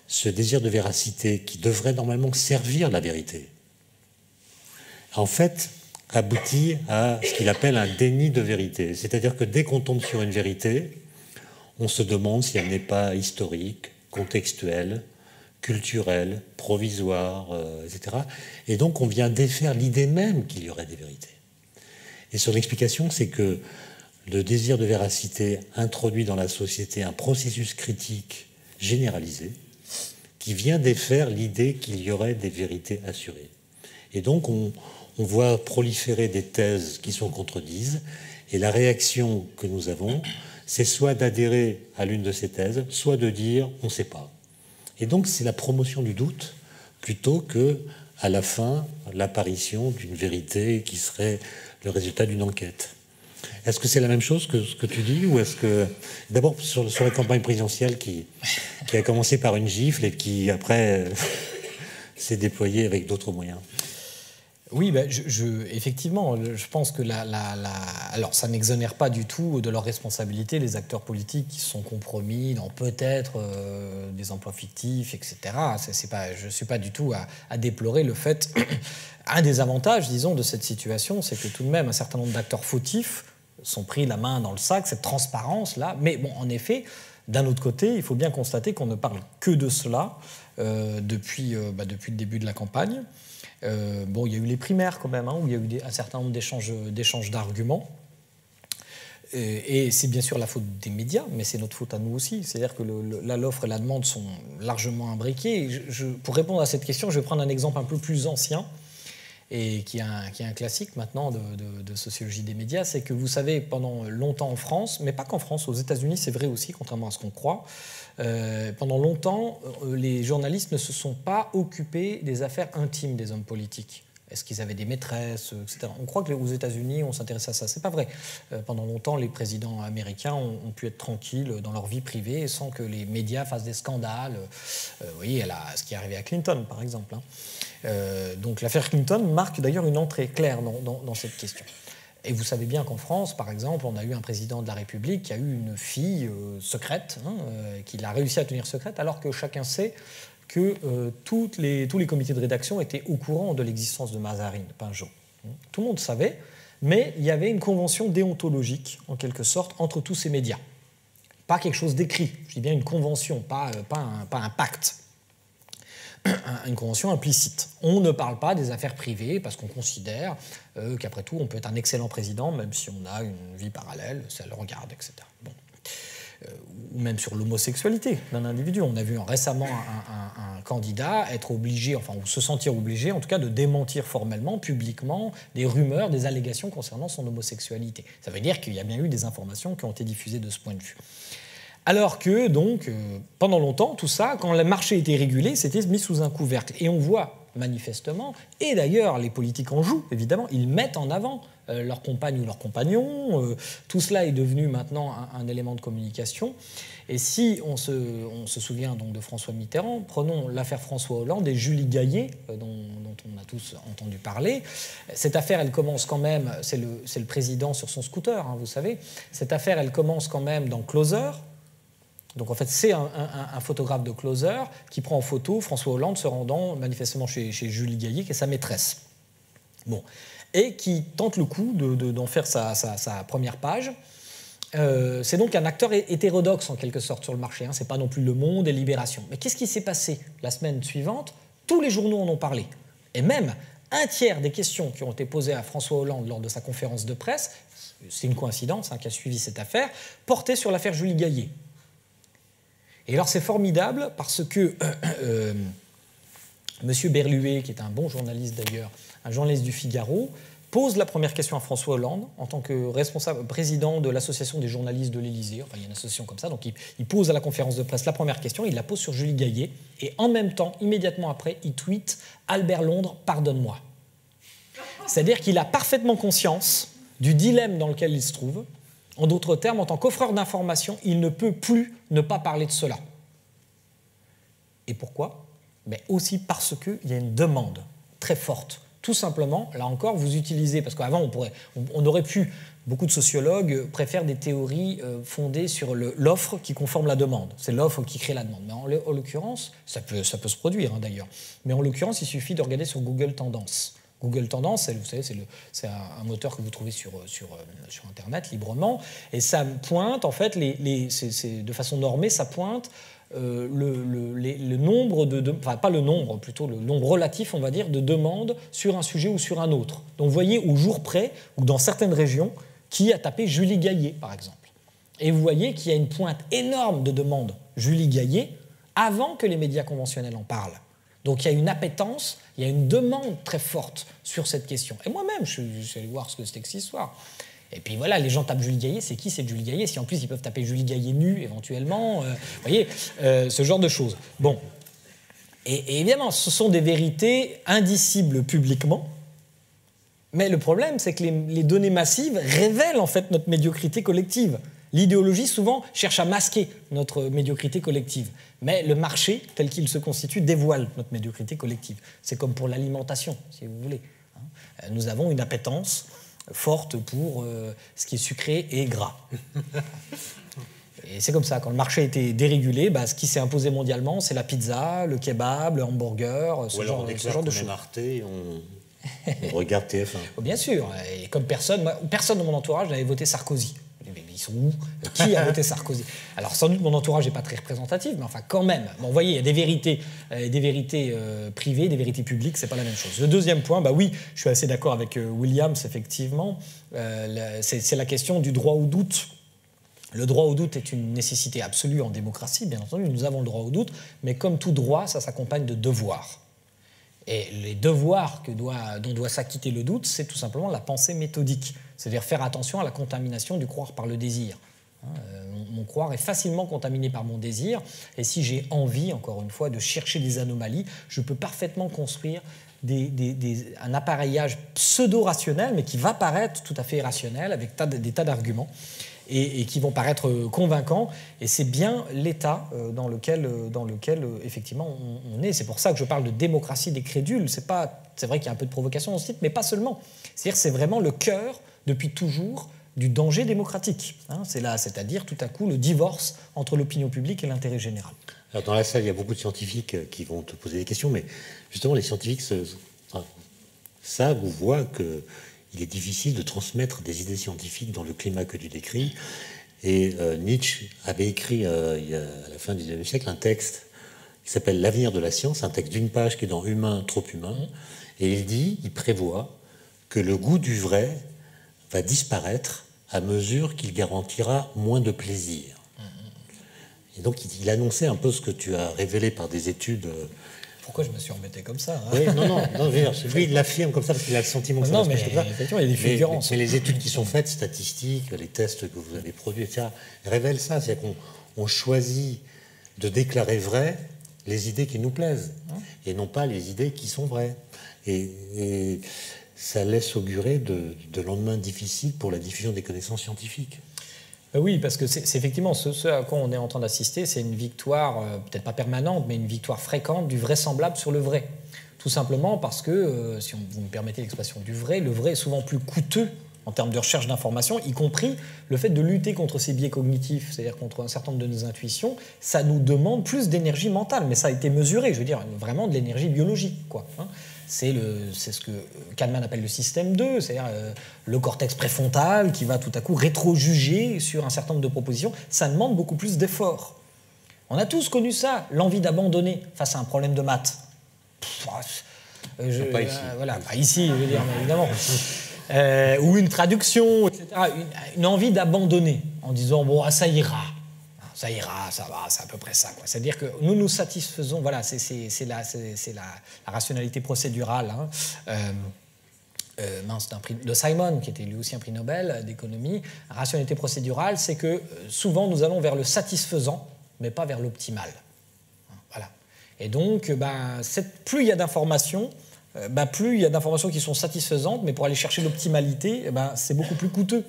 ce désir de véracité qui devrait normalement servir la vérité, en fait, aboutit à ce qu'il appelle un déni de vérité. C'est-à-dire que dès qu'on tombe sur une vérité, on se demande si elle n'est pas historique, contextuelle, culturelle, provisoire, etc. Et donc on vient défaire l'idée même qu'il y aurait des vérités. Et son explication, c'est que le désir de véracité introduit dans la société un processus critique généralisé qui vient défaire l'idée qu'il y aurait des vérités assurées. Et donc on voit proliférer des thèses qui sont contredites, et la réaction que nous avons, c'est soit d'adhérer à l'une de ces thèses, soit de dire on ne sait pas. Et donc c'est la promotion du doute plutôt que, à la fin, l'apparition d'une vérité qui serait le résultat d'une enquête. Est-ce que c'est la même chose que ce que tu dis, ou est-ce que... D'abord sur la campagne présidentielle qui a commencé par une gifle et qui après s'est déployée avec d'autres moyens. Oui, ben, effectivement, je pense que alors ça n'exonère pas du tout de leur responsabilité les acteurs politiques qui se sont compromis dans peut-être des emplois fictifs, etc. Je ne suis pas du tout à déplorer le fait. Un des avantages, disons, de cette situation, c'est que tout de même un certain nombre d'acteurs fautifs sont pris la main dans le sac, cette transparence-là. Mais bon, en effet, d'un autre côté, il faut bien constater qu'on ne parle que de cela depuis le début de la campagne. Bon, il y a eu les primaires quand même, où il y a eu un certain nombre d'échanges d'arguments. Et c'est bien sûr la faute des médias, mais c'est notre faute à nous aussi. C'est-à-dire que l'offre et la demande sont largement imbriquées. Pour répondre à cette question, je vais prendre un exemple un peu plus ancien, et qui est un classique maintenant de sociologie des médias. C'est que vous savez, pendant longtemps en France, mais pas qu'en France, aux États-Unis, c'est vrai aussi, contrairement à ce qu'on croit, pendant longtemps, les journalistes ne se sont pas occupés des affaires intimes des hommes politiques. Est-ce qu'ils avaient des maîtresses, etc. On croit qu'aux États-Unis, on s'intéresse à ça. C'est pas vrai. Pendant longtemps, les présidents américains ont pu être tranquilles dans leur vie privée sans que les médias fassent des scandales. Vous voyez, ce qui est arrivé à Clinton, par exemple. Donc l'affaire Clinton marque d'ailleurs une entrée claire dans cette question. Et vous savez bien qu'en France, par exemple, on a eu un président de la République qui a eu une fille secrète, qu'il a réussi à tenir secrète, alors que chacun sait que tous les comités de rédaction étaient au courant de l'existence de Mazarine Pinjot. Tout le monde savait, mais il y avait une convention déontologique, en quelque sorte, entre tous ces médias. Pas quelque chose d'écrit, je dis bien une convention, pas un pacte. Une convention implicite. On ne parle pas des affaires privées parce qu'on considère qu'après tout, on peut être un excellent président même si on a une vie parallèle, ça le regarde, etc. Bon. Ou même sur l'homosexualité d'un individu. On a vu récemment un candidat être obligé, enfin, ou se sentir obligé, en tout cas, de démentir formellement, publiquement, des rumeurs, des allégations concernant son homosexualité. Ça veut dire qu'il y a bien eu des informations qui ont été diffusées de ce point de vue. Alors que, donc, pendant longtemps, tout ça, quand le marché était régulé, c'était mis sous un couvercle. Et on voit manifestement, et d'ailleurs les politiques en jouent, évidemment, ils mettent en avant leur compagne ou leur compagnon. Tout cela est devenu maintenant un élément de communication. Et si on se souvient donc de François Mitterrand, prenons l'affaire François Hollande et Julie Gaillet, dont on a tous entendu parler. Cette affaire, elle commence quand même, c'est le président sur son scooter, vous savez. Cette affaire, elle commence quand même dans Closer. Donc en fait, c'est un photographe de Closer qui prend en photo François Hollande se rendant manifestement chez Julie Gaillet, qui est sa maîtresse. Bon. Et qui tente le coup d'en faire sa première page. C'est donc un acteur hétérodoxe en quelque sorte sur le marché. C'est pas non plus Le Monde et Libération. Mais qu'est-ce qui s'est passé la semaine suivante? Tous les journaux en ont parlé. Et même un tiers des questions qui ont été posées à François Hollande lors de sa conférence de presse, c'est une coïncidence qui a suivi cette affaire, portaient sur l'affaire Julie Gaillet. Et alors c'est formidable parce que M. Berluet, qui est un bon journaliste d'ailleurs, un journaliste du Figaro, pose la première question à François Hollande en tant que responsable, président de l'association des journalistes de l'Élysée. Enfin, il y a une association comme ça. Donc il pose à la conférence de presse la première question, il la pose sur Julie Gaillet. Et en même temps, immédiatement après, il tweet « Albert Londres, pardonne-moi ». C'est-à-dire qu'il a parfaitement conscience du dilemme dans lequel il se trouve. En d'autres termes, en tant qu'offreur d'informations, il ne peut plus ne pas parler de cela. Et pourquoi? Mais aussi parce qu'il y a une demande très forte. Tout simplement, là encore, vous utilisez, parce qu'avant, on aurait pu, beaucoup de sociologues préfèrent des théories fondées sur l'offre qui conforme la demande. C'est l'offre qui crée la demande. Mais en l'occurrence, ça peut se produire d'ailleurs, mais en l'occurrence, il suffit de regarder sur Google Tendance. Google Tendance, vous savez, c'est un moteur que vous trouvez sur Internet librement, et ça pointe, en fait, de façon normée, ça pointe le nombre enfin pas le nombre, plutôt le nombre relatif, on va dire, de demandes sur un sujet ou sur un autre. Donc vous voyez au jour près, ou dans certaines régions, qui a tapé Julie Gaillet, par exemple. Et vous voyez qu'il y a une pointe énorme de demandes Julie Gaillet avant que les médias conventionnels en parlent. Donc il y a une appétence, il y a une demande très forte sur cette question. Et moi-même, je suis allé voir ce que c'était que cette histoire. Et puis voilà, les gens tapent Julie Gaillet, c'est qui cette Julie Gaillet? Si en plus ils peuvent taper Julie Gaillet nue, éventuellement, vous voyez, ce genre de choses. Bon. Et évidemment, ce sont des vérités indicibles publiquement, mais le problème, c'est que les données massives révèlent en fait notre médiocrité collective. L'idéologie, souvent, cherche à masquer notre médiocrité collective. Mais le marché, tel qu'il se constitue, dévoile notre médiocrité collective. C'est comme pour l'alimentation, si vous voulez. Nous avons une appétence forte pour ce qui est sucré et gras. Et c'est comme ça, quand le marché a été dérégulé, ce qui s'est imposé mondialement, c'est la pizza, le kebab, le hamburger, ce genre de choses. On Arte, on regarde TF1. Bien sûr, et comme personne dans mon entourage n'avait voté Sarkozy. Ils sont où? Qui a voté Sarkozy? Alors sans doute mon entourage n'est pas très représentatif, mais enfin quand même. Bon, vous voyez, il y a des vérités privées, des vérités publiques, c'est pas la même chose. Le deuxième point, oui, je suis assez d'accord avec Williams, effectivement, c'est la question du droit au doute. Le droit au doute est une nécessité absolue en démocratie, bien entendu, nous avons le droit au doute, mais comme tout droit, ça s'accompagne de devoirs. Et les devoirs dont doit s'acquitter le doute, c'est tout simplement la pensée méthodique, c'est-à-dire faire attention à la contamination du croire par le désir. Mon croire est facilement contaminé par mon désir, et si j'ai envie, encore une fois, de chercher des anomalies, je peux parfaitement construire un appareillage pseudo-rationnel, mais qui va paraître tout à fait rationnel, avec des tas d'arguments, et qui vont paraître convaincants, et c'est bien l'état dans lequel effectivement on est. C'est pour ça que je parle de démocratie des crédules. C'est vrai qu'il y a un peu de provocation dans ce titre, mais pas seulement. C'est-à-dire que c'est vraiment le cœur depuis toujours du danger démocratique. C'est-à-dire tout à coup le divorce entre l'opinion publique et l'intérêt général. Alors dans la salle, il y a beaucoup de scientifiques qui vont te poser des questions, mais justement, les scientifiques savent ou voient qu'il est difficile de transmettre des idées scientifiques dans le climat que tu décris. Et Nietzsche avait écrit, à la fin du XIXe siècle, un texte qui s'appelle « L'avenir de la science », un texte d'une page qui est dans « Humain, trop humain ». Et il prévoit que le goût du vrai va disparaître à mesure qu'il garantira moins de plaisir. Et donc, il annonçait un peu ce que tu as révélé par des études. Pourquoi je me suis embêté comme ça Oui, non, lui, il l'affirme comme ça parce qu'il a le sentiment que ça se passe comme ça. Effectivement, il y a des fulgurances. Mais les études qui sont faites, statistiques, les tests que vous avez produits, etc., révèlent ça. C'est-à-dire qu'on choisit de déclarer vraies les idées qui nous plaisent, et non pas les idées qui sont vraies. Et ça laisse augurer de lendemains difficiles pour la diffusion des connaissances scientifiques. Oui, parce que c'est effectivement ce à quoi on est en train d'assister, c'est une victoire, peut-être pas permanente, mais une victoire fréquente du vraisemblable sur le vrai. Tout simplement parce que, si vous me permettez l'expression du vrai, le vrai est souvent plus coûteux en termes de recherche d'informations, y compris le fait de lutter contre ces biais cognitifs, c'est-à-dire contre un certain nombre de nos intuitions, ça nous demande plus d'énergie mentale, mais ça a été mesuré, je veux dire, vraiment de l'énergie biologique, quoi. C'est ce que Kahneman appelle le système 2, c'est-à-dire le cortex préfrontal qui va tout à coup rétro-juger sur un certain nombre de propositions. Ça demande beaucoup plus d'efforts. On a tous connu ça, l'envie d'abandonner face à un problème de maths. Pas ici. Voilà, pas ici, je veux dire, évidemment. Ou une traduction, etc. Une envie d'abandonner en disant « bon, ça ira ». Ça ira, ça va, c'est à peu près ça. C'est-à-dire que nous nous satisfaisons, voilà, c'est la rationalité procédurale de Simon, qui était lui aussi un prix Nobel d'économie. La rationalité procédurale, c'est que souvent nous allons vers le satisfaisant, mais pas vers l'optimal. Voilà. Et donc, plus il y a d'informations, plus il y a d'informations qui sont satisfaisantes, mais pour aller chercher l'optimalité, c'est beaucoup plus coûteux.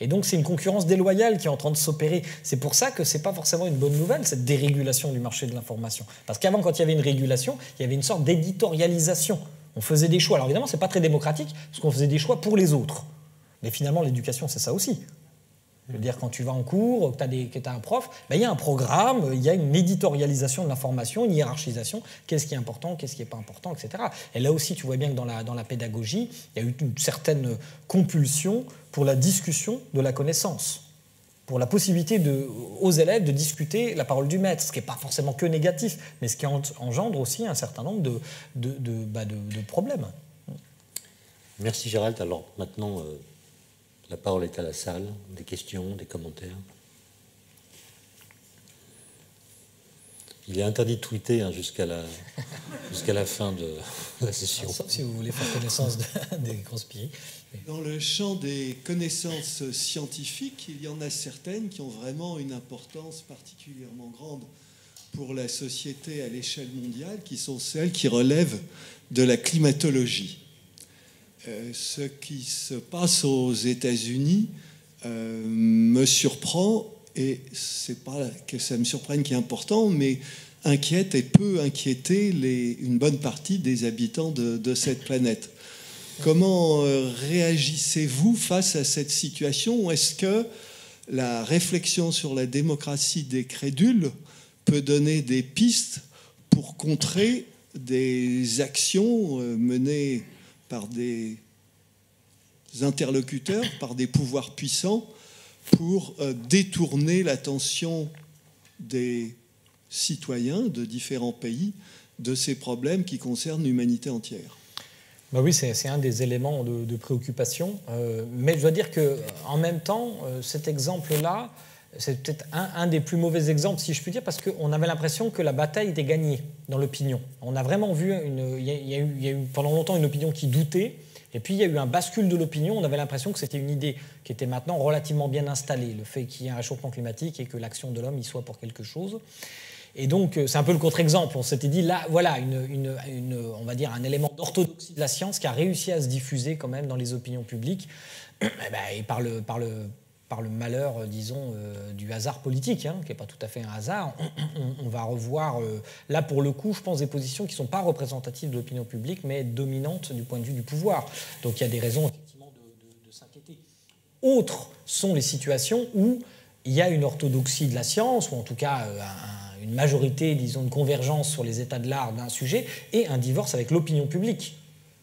Et donc, c'est une concurrence déloyale qui est en train de s'opérer. C'est pour ça que ce n'est pas forcément une bonne nouvelle, cette dérégulation du marché de l'information. Parce qu'avant, quand il y avait une régulation, il y avait une sorte d'éditorialisation. On faisait des choix. Alors évidemment, ce n'est pas très démocratique, parce qu'on faisait des choix pour les autres. Mais finalement, l'éducation, c'est ça aussi. Je veux dire, quand tu vas en cours, que tu as un prof, il y a un programme, il y a une éditorialisation de l'information, une hiérarchisation, qu'est-ce qui est important, qu'est-ce qui n'est pas important, etc. Et là aussi, tu vois bien que dans la pédagogie, il y a eu une certaine compulsion pour la discussion de la connaissance, pour la possibilité aux élèves de discuter la parole du maître, ce qui n'est pas forcément que négatif, mais ce qui engendre aussi un certain nombre de problèmes. Merci Gérald. Alors maintenant... la parole est à la salle. Des questions, des commentaires. Il est interdit de tweeter jusqu'à la fin de la session. Sauf si vous voulez faire connaissance des conspirés. Dans le champ des connaissances scientifiques, il y en a certaines qui ont vraiment une importance particulièrement grande pour la société à l'échelle mondiale, qui sont celles qui relèvent de la climatologie. Ce qui se passe aux États-Unis me surprend, et c'est pas que ça me surprenne qui est important, mais inquiète et peut inquiéter une bonne partie des habitants de cette planète. Comment réagissez-vous face à cette situation? Est-ce que la réflexion sur la démocratie des crédules peut donner des pistes pour contrer des actions menées par des interlocuteurs, par des pouvoirs puissants, pour détourner l'attention des citoyens de différents pays de ces problèmes qui concernent l'humanité entière? Oui, c'est un des éléments de préoccupation. Mais je dois dire qu'en même temps, cet exemple-là, c'est peut-être un des plus mauvais exemples, si je puis dire, parce qu'on avait l'impression que la bataille était gagnée dans l'opinion. On a vraiment vu, il y a eu pendant longtemps une opinion qui doutait, et puis il y a eu un bascule de l'opinion. On avait l'impression que c'était une idée qui était maintenant relativement bien installée, le fait qu'il y ait un réchauffement climatique et que l'action de l'homme y soit pour quelque chose. Et donc, c'est un peu le contre-exemple. On s'était dit, là, voilà, on va dire un élément d'orthodoxie de la science qui a réussi à se diffuser quand même dans les opinions publiques, et par le malheur, disons, du hasard politique, qui n'est pas tout à fait un hasard, on va revoir, là pour le coup, je pense, des positions qui ne sont pas représentatives de l'opinion publique, mais dominantes du point de vue du pouvoir. Donc il y a des raisons, effectivement, de s'inquiéter. Autres sont les situations où il y a une orthodoxie de la science, ou en tout cas une majorité, disons, de convergence sur les états de l'art d'un sujet, et un divorce avec l'opinion publique.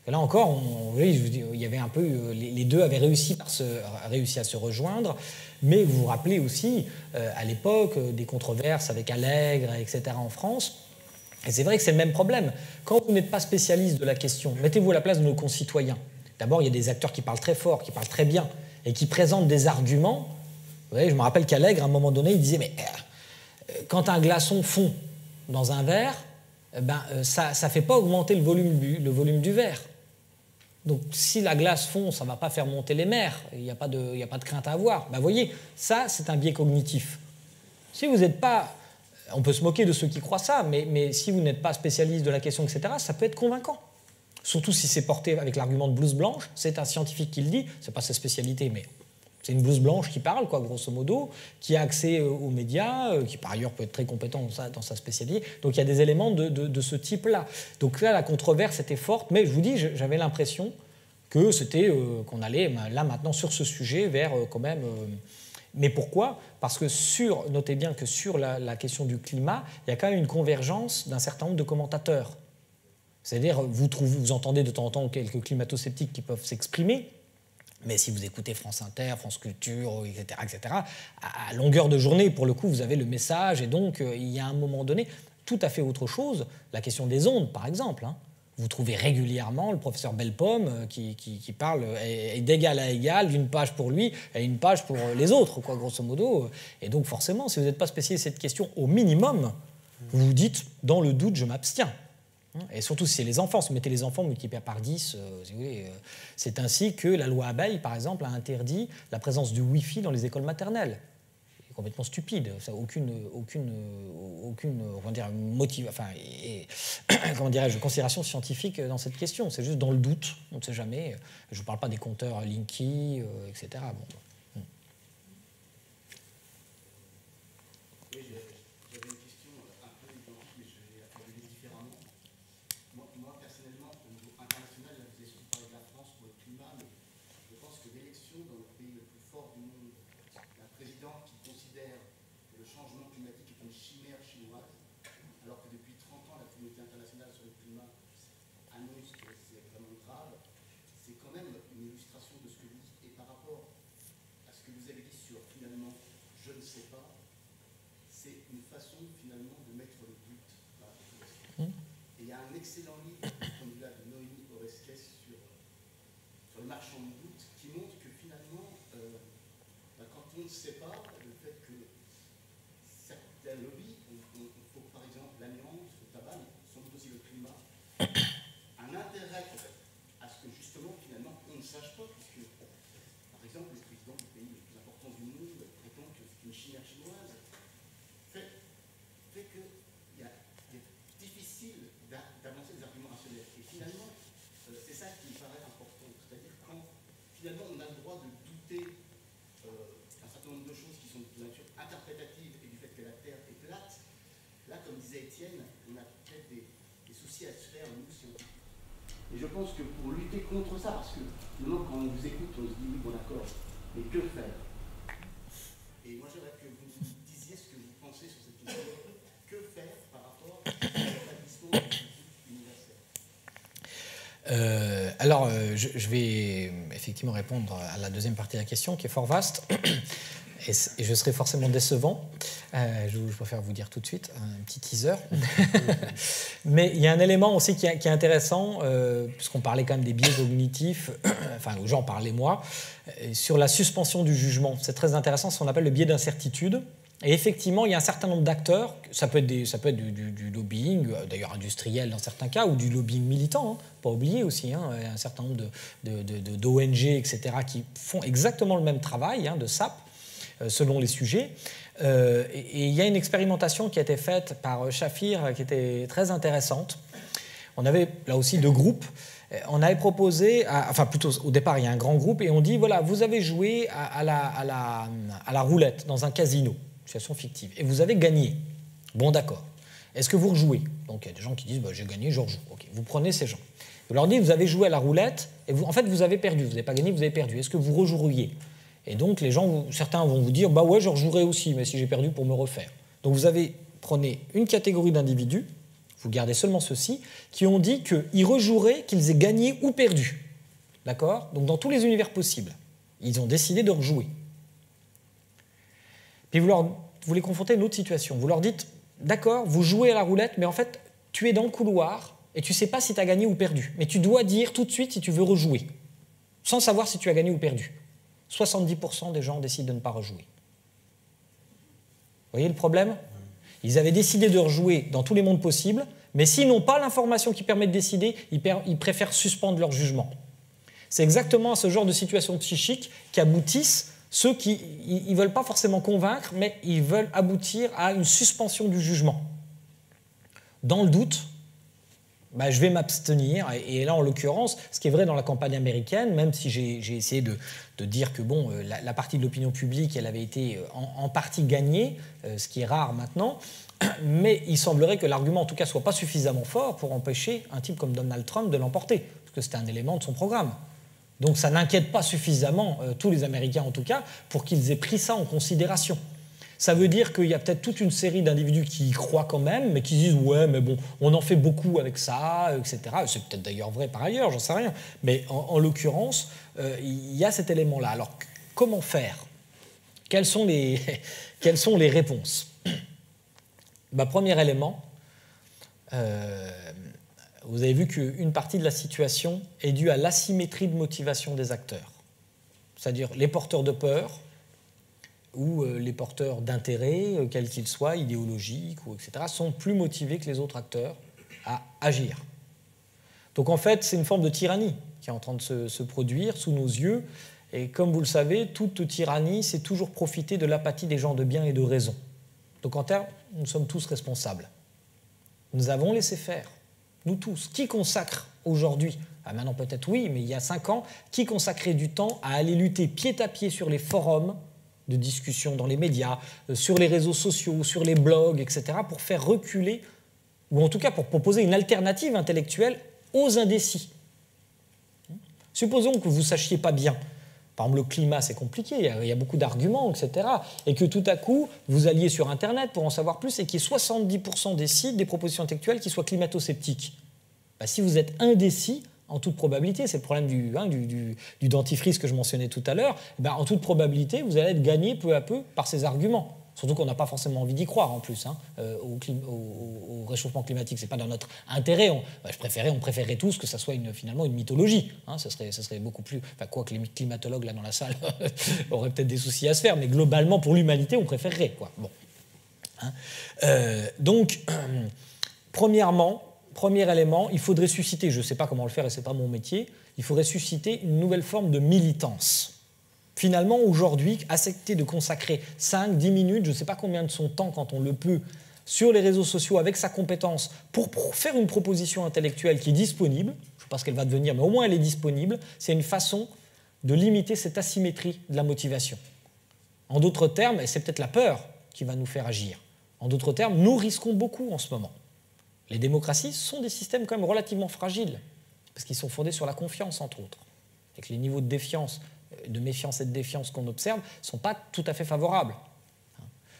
Et là encore, il y avait un peu, les deux avaient réussi à se rejoindre, mais vous vous rappelez aussi, à l'époque, des controverses avec Allègre, etc. en France. Et c'est vrai que c'est le même problème. Quand vous n'êtes pas spécialiste de la question, mettez-vous à la place de nos concitoyens. D'abord, il y a des acteurs qui parlent très fort, qui parlent très bien, et qui présentent des arguments. Vous voyez, je me rappelle qu'Allègre, à un moment donné, il disait « Mais quand un glaçon fond dans un verre, ça ne fait pas augmenter le volume du verre. Donc si la glace fond, ça ne va pas faire monter les mers, il n'y a pas de crainte à avoir. » Vous voyez, ça, c'est un biais cognitif. Si vous n'êtes pas... On peut se moquer de ceux qui croient ça, mais si vous n'êtes pas spécialiste de la question, etc., ça peut être convaincant. Surtout si c'est porté avec l'argument de blouse blanche. C'est un scientifique qui le dit, ce n'est pas sa spécialité, mais c'est une blouse blanche qui parle, quoi, grosso modo, qui a accès aux médias, qui par ailleurs peut être très compétent dans sa spécialité. Donc il y a des éléments de ce type-là. Donc là, la controverse était forte, mais je vous dis, j'avais l'impression que c'était qu'on allait là maintenant sur ce sujet vers quand même... Mais pourquoi ? Parce que notez bien que sur la question du climat, il y a quand même une convergence d'un certain nombre de commentateurs. C'est-à-dire, vous entendez de temps en temps quelques climato-sceptiques qui peuvent s'exprimer, mais si vous écoutez France Inter, France Culture, etc., à longueur de journée, pour le coup, vous avez le message, et donc il y a un moment donné tout à fait autre chose, la question des ondes, par exemple. Vous trouvez régulièrement le professeur Bellepomme qui parle d'égal à égal, d'une page pour lui et une page pour les autres, quoi, grosso modo. Et donc forcément, si vous n'êtes pas spécialiste de cette question, au minimum, vous vous dites, dans le doute, je m'abstiens. Et surtout si c'est les enfants, si vous mettez les enfants multipliés par 10, c'est ainsi que la loi Abeille, par exemple, a interdit la présence du Wi-Fi dans les écoles maternelles. C'est complètement stupide, ça n'a aucune considération scientifique dans cette question. C'est juste dans le doute, on ne sait jamais. Je ne vous parle pas des compteurs Linky, etc. Bon. Excellent livre de Noémie Oreskes sur le marchand de doute qui montre que finalement, quand on ne sait pas, le fait que certains lobbies, par exemple l'amiante, le tabac, mais sans doute aussi le climat, un intérêt à ce que justement, finalement, on ne sache pas, puisque, par exemple, le président du pays le plus important du monde prétend que c'est une chimère chinoise, fait que difficile d'avancer des arguments rationnels. Et finalement, c'est ça qui me paraît important. C'est-à-dire quand finalement on a le droit de douter un certain nombre de choses qui sont de nature interprétative et du fait que la Terre est plate, là, comme disait Étienne, on a peut-être des soucis à se faire, nous, scientifiques. Et je pense que pour lutter contre ça, parce que maintenant quand on vous écoute, on se dit oui, bon d'accord, mais que faire? Et moi j'aimerais que vous disiez ce que vous pensez sur cette question. Que faire par rapport à l'établissement universel? Je vais effectivement répondre à la deuxième partie de la question, qui est fort vaste, et je serai forcément décevant. Je préfère vous dire tout de suite, un petit teaser. Mais il y a un élément aussi qui est intéressant, puisqu'on parlait quand même des biais cognitifs, enfin j'en parlais moi, sur la suspension du jugement. C'est très intéressant, c'est ce qu'on appelle le biais d'incertitude. Et effectivement, il y a un certain nombre d'acteurs, ça peut être du lobbying, d'ailleurs industriel dans certains cas, ou du lobbying militant, pas oublier aussi, il y a un certain nombre d'ONG, etc., qui font exactement le même travail, de SAP, selon les sujets. Et il y a une expérimentation qui a été faite par Shafir qui était très intéressante. On avait là aussi 2 groupes. On avait proposé, au départ, il y a un grand groupe, et on dit, voilà, vous avez joué à la roulette dans un casino, situation fictive, et vous avez gagné. Bon, d'accord. Est-ce que vous rejouez? Donc, il y a des gens qui disent, j'ai gagné, je rejoue. Okay. Vous prenez ces gens. Vous leur dites, vous avez joué à la roulette, et en fait, vous avez perdu. Vous n'avez pas gagné, vous avez perdu. Est-ce que vous rejoueriez? Et donc, certains vont vous dire, bah ouais, je rejouerai aussi, mais si j'ai perdu, pour me refaire. Donc, prenez une catégorie d'individus, vous gardez seulement ceux-ci, qui ont dit qu'ils rejoueraient, qu'ils aient gagné ou perdu. D'accord ? Donc, dans tous les univers possibles, ils ont décidé de rejouer. Puis vous les confrontez à une autre situation. Vous leur dites, d'accord, vous jouez à la roulette, mais en fait, tu es dans le couloir et tu ne sais pas si tu as gagné ou perdu. Mais tu dois dire tout de suite si tu veux rejouer, sans savoir si tu as gagné ou perdu. 70% des gens décident de ne pas rejouer. Vous voyez le problème ? Ils avaient décidé de rejouer dans tous les mondes possibles, mais s'ils n'ont pas l'information qui permet de décider, ils préfèrent suspendre leur jugement. C'est exactement à ce genre de situation psychique qu'aboutissent ceux qui ne veulent pas forcément convaincre, mais ils veulent aboutir à une suspension du jugement. Dans le doute, je vais m'abstenir. Et là, en l'occurrence, ce qui est vrai dans la campagne américaine, même si j'ai essayé de dire que la partie de l'opinion publique, elle avait été en partie gagnée, ce qui est rare maintenant, mais il semblerait que l'argument, en tout cas, ne soit pas suffisamment fort pour empêcher un type comme Donald Trump de l'emporter, parce que c'était un élément de son programme. Donc ça n'inquiète pas suffisamment tous les Américains, en tout cas, pour qu'ils aient pris ça en considération. Ça veut dire qu'il y a peut-être toute une série d'individus qui y croient quand même, mais qui disent « ouais, mais bon, on en fait beaucoup avec ça, etc. » C'est peut-être d'ailleurs vrai par ailleurs, j'en sais rien. Mais en l'occurrence, il y a cet élément-là. Alors, comment faire ? Quelles sont les réponses ? Premier élément, vous avez vu qu'une partie de la situation est due à l'asymétrie de motivation des acteurs. C'est-à-dire les porteurs de peur ou les porteurs d'intérêt, quels qu'ils soient, idéologiques, etc., sont plus motivés que les autres acteurs à agir. Donc en fait, c'est une forme de tyrannie qui est en train de se produire sous nos yeux. Et comme vous le savez, toute tyrannie, c'est toujours profiter de l'apathie des gens de bien et de raison. Donc en termes, nous sommes tous responsables. Nous avons laissé faire. Nous tous. Qui consacre aujourd'hui, maintenant peut-être oui, mais il y a 5 ans, qui consacrait du temps à aller lutter pied à pied sur les forums de discussion dans les médias, sur les réseaux sociaux, sur les blogs, etc., pour faire reculer, ou en tout cas pour proposer une alternative intellectuelle aux indécis. Supposons que vous ne sachiez pas bien. Par exemple, le climat, c'est compliqué, il y a beaucoup d'arguments, etc. Et que tout à coup, vous alliez sur Internet pour en savoir plus et qu'il y ait 70% des sites, des propositions intellectuelles qui soient climato-sceptiques. Si vous êtes indécis, en toute probabilité, c'est le problème du dentifrice que je mentionnais tout à l'heure, en toute probabilité, vous allez être gagné peu à peu par ces arguments. Surtout qu'on n'a pas forcément envie d'y croire en plus, au réchauffement climatique. Ce n'est pas dans notre intérêt. On préférerait tous que ça soit finalement une mythologie. Ça serait beaucoup plus... Quoi que les climatologues là dans la salle auraient peut-être des soucis à se faire, mais globalement, pour l'humanité, on préférerait. Bon. Donc, premier élément, il faudrait susciter, je ne sais pas comment le faire et ce n'est pas mon métier, il faudrait susciter une nouvelle forme de militance. Finalement, aujourd'hui, accepter de consacrer 5, 10 minutes, je ne sais pas combien de son temps quand on le peut, sur les réseaux sociaux avec sa compétence pour faire une proposition intellectuelle qui est disponible, je ne sais pas ce qu'elle va devenir, mais au moins elle est disponible, c'est une façon de limiter cette asymétrie de la motivation. En d'autres termes, et c'est peut-être la peur qui va nous faire agir, en d'autres termes, nous risquons beaucoup en ce moment. Les démocraties sont des systèmes quand même relativement fragiles, parce qu'ils sont fondés sur la confiance, entre autres, et que les niveaux de méfiance et de défiance qu'on observe ne sont pas tout à fait favorables.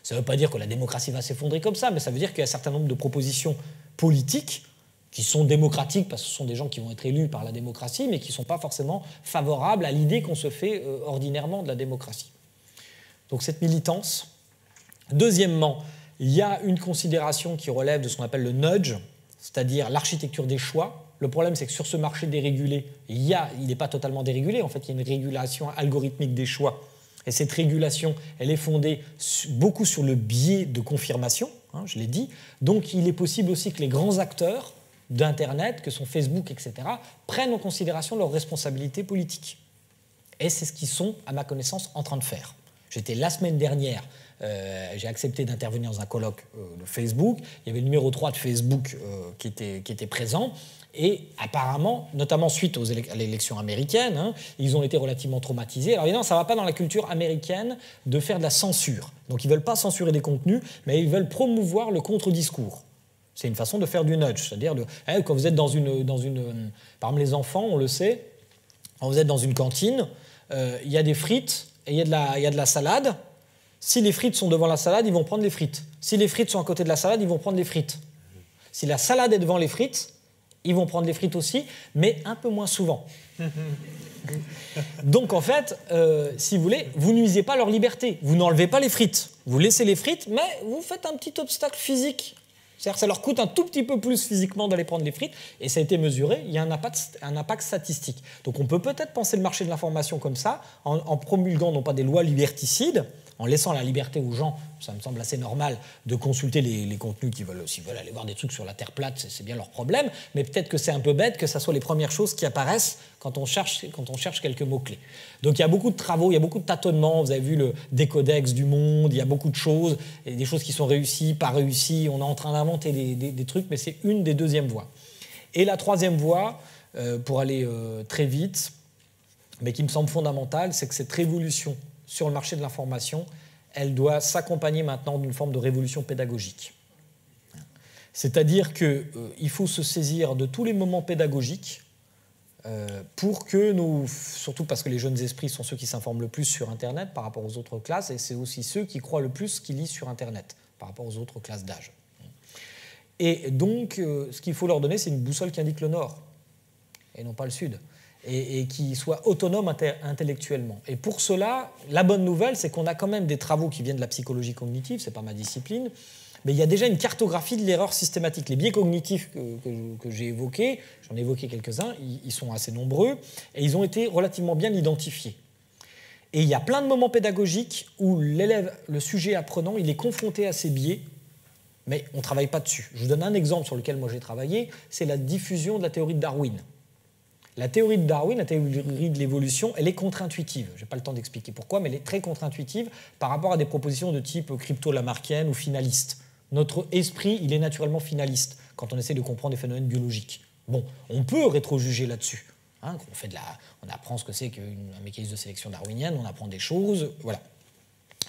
Ça ne veut pas dire que la démocratie va s'effondrer comme ça, mais ça veut dire qu'il y a un certain nombre de propositions politiques qui sont démocratiques, parce que ce sont des gens qui vont être élus par la démocratie, mais qui ne sont pas forcément favorables à l'idée qu'on se fait ordinairement de la démocratie. Donc cette militance. Deuxièmement, il y a une considération qui relève de ce qu'on appelle le nudge, c'est-à-dire l'architecture des choix. Le problème, c'est que sur ce marché dérégulé, il n'est pas totalement dérégulé. En fait, il y a une régulation algorithmique des choix. Et cette régulation, elle est fondée beaucoup sur le biais de confirmation, je l'ai dit. Donc, il est possible aussi que les grands acteurs d'Internet, que sont Facebook, etc., prennent en considération leurs responsabilités politiques. Et c'est ce qu'ils sont, à ma connaissance, en train de faire. J'étais la semaine dernière, j'ai accepté d'intervenir dans un colloque de Facebook. Il y avait le numéro 3 de Facebook qui était présent. Et apparemment, notamment suite à l'élection américaine, ils ont été relativement traumatisés. Alors évidemment, ça ne va pas dans la culture américaine de faire de la censure. Donc ils ne veulent pas censurer des contenus, mais ils veulent promouvoir le contre-discours. C'est une façon de faire du nudge. C'est-à-dire, quand vous êtes dans une... Par exemple, les enfants, on le sait, quand vous êtes dans une cantine, il y a des frites et il y a de la salade, si les frites sont devant la salade, ils vont prendre les frites. Si les frites sont à côté de la salade, ils vont prendre les frites. Si la salade est devant les frites, ils vont prendre les frites aussi, mais un peu moins souvent. Donc en fait, si vous voulez, vous nuisez pas à leur liberté. Vous n'enlevez pas les frites. Vous laissez les frites, mais vous faites un petit obstacle physique. C'est-à-dire que ça leur coûte un tout petit peu plus physiquement d'aller prendre les frites, et ça a été mesuré, il y a un impact statistique. Donc on peut peut-être penser le marché de l'information comme ça, en promulguant non pas des lois liberticides, en laissant la liberté aux gens, ça me semble assez normal, de consulter les contenus s'ils veulent aller voir des trucs sur la Terre plate, c'est bien leur problème, mais peut-être que c'est un peu bête que ça soit les premières choses qui apparaissent quand on cherche quelques mots-clés. Donc il y a beaucoup de travaux, il y a beaucoup de tâtonnements, vous avez vu le décodex du monde, il y a beaucoup de choses, et des choses qui sont réussies, pas réussies, on est en train d'inventer des trucs, mais c'est une des deuxièmes voies. Et la troisième voie, pour aller très vite, mais qui me semble fondamentale, c'est que cette révolution sur le marché de l'information, elle doit s'accompagner maintenant d'une forme de révolution pédagogique. C'est-à-dire qu'il faut se saisir de tous les moments pédagogiques pour que surtout parce que les jeunes esprits sont ceux qui s'informent le plus sur Internet par rapport aux autres classes, et c'est aussi ceux qui croient le plus qu'ils lisent sur Internet par rapport aux autres classes d'âge. Et donc, ce qu'il faut leur donner, c'est une boussole qui indique le nord, et non pas le sud. Et qui soit autonome intellectuellement. Et pour cela, la bonne nouvelle, c'est qu'on a quand même des travaux qui viennent de la psychologie cognitive, c'est pas ma discipline, mais il y a déjà une cartographie de l'erreur systématique. Les biais cognitifs que j'ai évoqués, j'en ai évoqué quelques-uns, ils sont assez nombreux, et ils ont été relativement bien identifiés. Et il y a plein de moments pédagogiques où l'élève, le sujet apprenant, il est confronté à ces biais, mais on ne travaille pas dessus. Je vous donne un exemple sur lequel moi j'ai travaillé, c'est la diffusion de la théorie de Darwin. La théorie de Darwin, la théorie de l'évolution, elle est contre-intuitive. Je n'ai pas le temps d'expliquer pourquoi, mais elle est très contre-intuitive par rapport à des propositions de type crypto-lamarckienne ou finaliste. Notre esprit, il est naturellement finaliste quand on essaie de comprendre des phénomènes biologiques. Bon, on peut rétro-juger là-dessus. Hein, on apprend ce que c'est qu'un mécanisme de sélection darwinienne, on apprend des choses, voilà.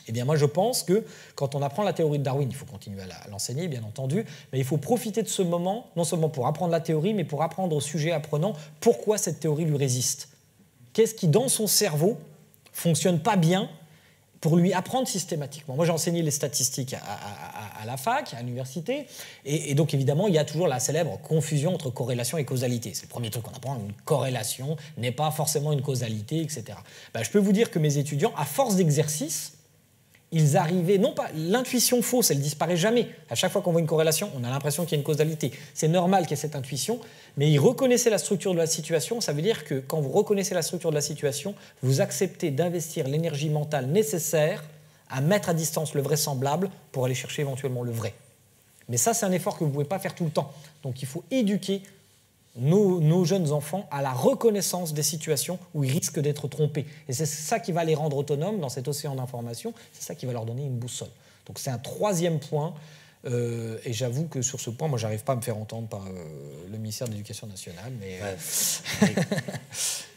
Eh bien, moi, je pense que quand on apprend la théorie de Darwin, il faut continuer à l'enseigner, bien entendu, mais il faut profiter de ce moment, non seulement pour apprendre la théorie, mais pour apprendre au sujet apprenant pourquoi cette théorie lui résiste. Qu'est-ce qui, dans son cerveau, fonctionne pas bien pour lui apprendre systématiquement. Moi, j'ai enseigné les statistiques à la fac, à l'université, et donc, évidemment, il y a toujours la célèbre confusion entre corrélation et causalité. C'est le premier truc qu'on apprend, une corrélation n'est pas forcément une causalité, etc. Ben, je peux vous dire que mes étudiants, à force d'exercice, ils arrivaient, non pas, l'intuition fausse, elle ne disparaît jamais. À chaque fois qu'on voit une corrélation, on a l'impression qu'il y a une causalité. C'est normal qu'il y ait cette intuition, mais ils reconnaissaient la structure de la situation. Ça veut dire que quand vous reconnaissez la structure de la situation, vous acceptez d'investir l'énergie mentale nécessaire à mettre à distance le vraisemblable pour aller chercher éventuellement le vrai. Mais ça, c'est un effort que vous ne pouvez pas faire tout le temps. Donc il faut éduquer nos jeunes enfants à la reconnaissance des situations où ils risquent d'être trompés. Et c'est ça qui va les rendre autonomes dans cet océan d'informations, c'est ça qui va leur donner une boussole. Donc c'est un troisième point, et j'avoue que sur ce point, moi, je n'arrive pas à me faire entendre par le ministère de l'Éducation nationale. Mais,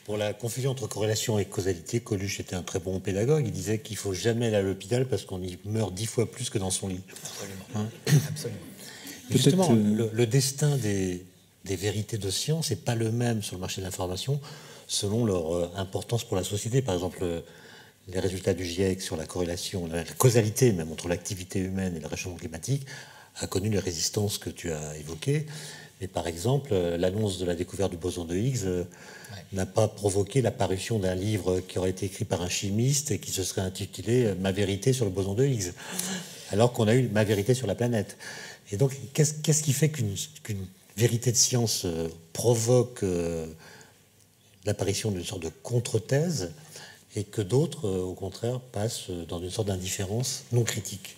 Pour la confusion entre corrélation et causalité, Coluche était un très bon pédagogue. Il disait qu'il ne faut jamais aller à l'hôpital parce qu'on y meurt 10 fois plus que dans son lit. Absolument. Absolument. Justement, le destin des vérités de science n'est pas le même sur le marché de l'information selon leur importance pour la société. Par exemple, les résultats du GIEC sur la corrélation, la causalité même entre l'activité humaine et le réchauffement climatique a connu les résistances que tu as évoquées. Mais par exemple, l'annonce de la découverte du boson de Higgs n'a pas provoqué la parution d'un livre qui aurait été écrit par un chimiste et qui se serait intitulé « Ma vérité sur le boson de Higgs », alors qu'on a eu « Ma vérité sur la planète ». Et donc, qu'est-ce qui fait qu'une vérité de science provoque l'apparition d'une sorte de contre-thèse et que d'autres, au contraire, passent dans une sorte d'indifférence non critique?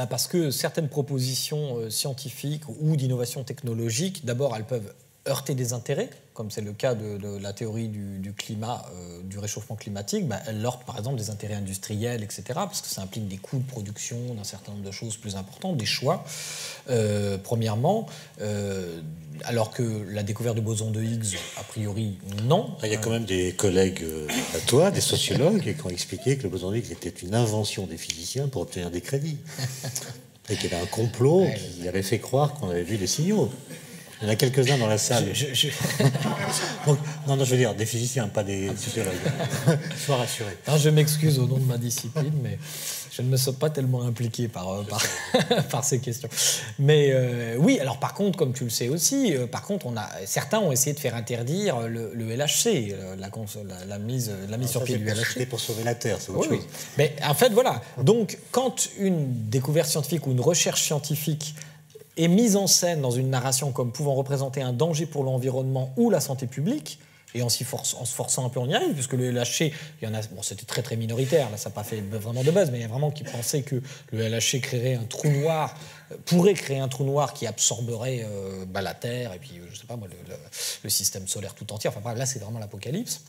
Parce que certaines propositions scientifiques ou d'innovation technologique, d'abord, elles peuvent heurter des intérêts, comme c'est le cas de la théorie du climat, du réchauffement climatique. Elles heurtent par exemple des intérêts industriels, etc., parce que ça implique des coûts de production d'un certain nombre de choses plus importantes, des choix, premièrement, alors que la découverte du boson de Higgs, a priori, non. Il y a quand même des collègues à toi, des sociologues, qui ont expliqué que le boson de Higgs était une invention des physiciens pour obtenir des crédits. Et qu'il y avait un complot qui avait fait croire qu'on avait vu des signaux. Il y en a quelques-uns dans la salle. Donc, non, je veux dire des physiciens, pas des sociologues. Sois rassuré. Non, je m'excuse au nom de ma discipline, mais je ne me sens pas tellement impliqué par ces questions. Mais oui, alors par contre, comme tu le sais aussi, certains ont essayé de faire interdire le LHC, la mise sur pied du LHC. C'était pour sauver la Terre, c'est autre chose. Oui. Mais en fait, voilà. Donc, quand une découverte scientifique ou une recherche scientifique est mise en scène dans une narration comme pouvant représenter un danger pour l'environnement ou la santé publique, et en se forçant un peu, on y arrive, puisque le LHC, il y en a, bon, c'était très très minoritaire, là ça n'a pas fait vraiment de buzz, mais il y a vraiment qui pensaient que le LHC créerait un trou noir, pourrait créer un trou noir qui absorberait la Terre, et puis je sais pas moi, le système solaire tout entier. Enfin bref, là c'est vraiment l'apocalypse.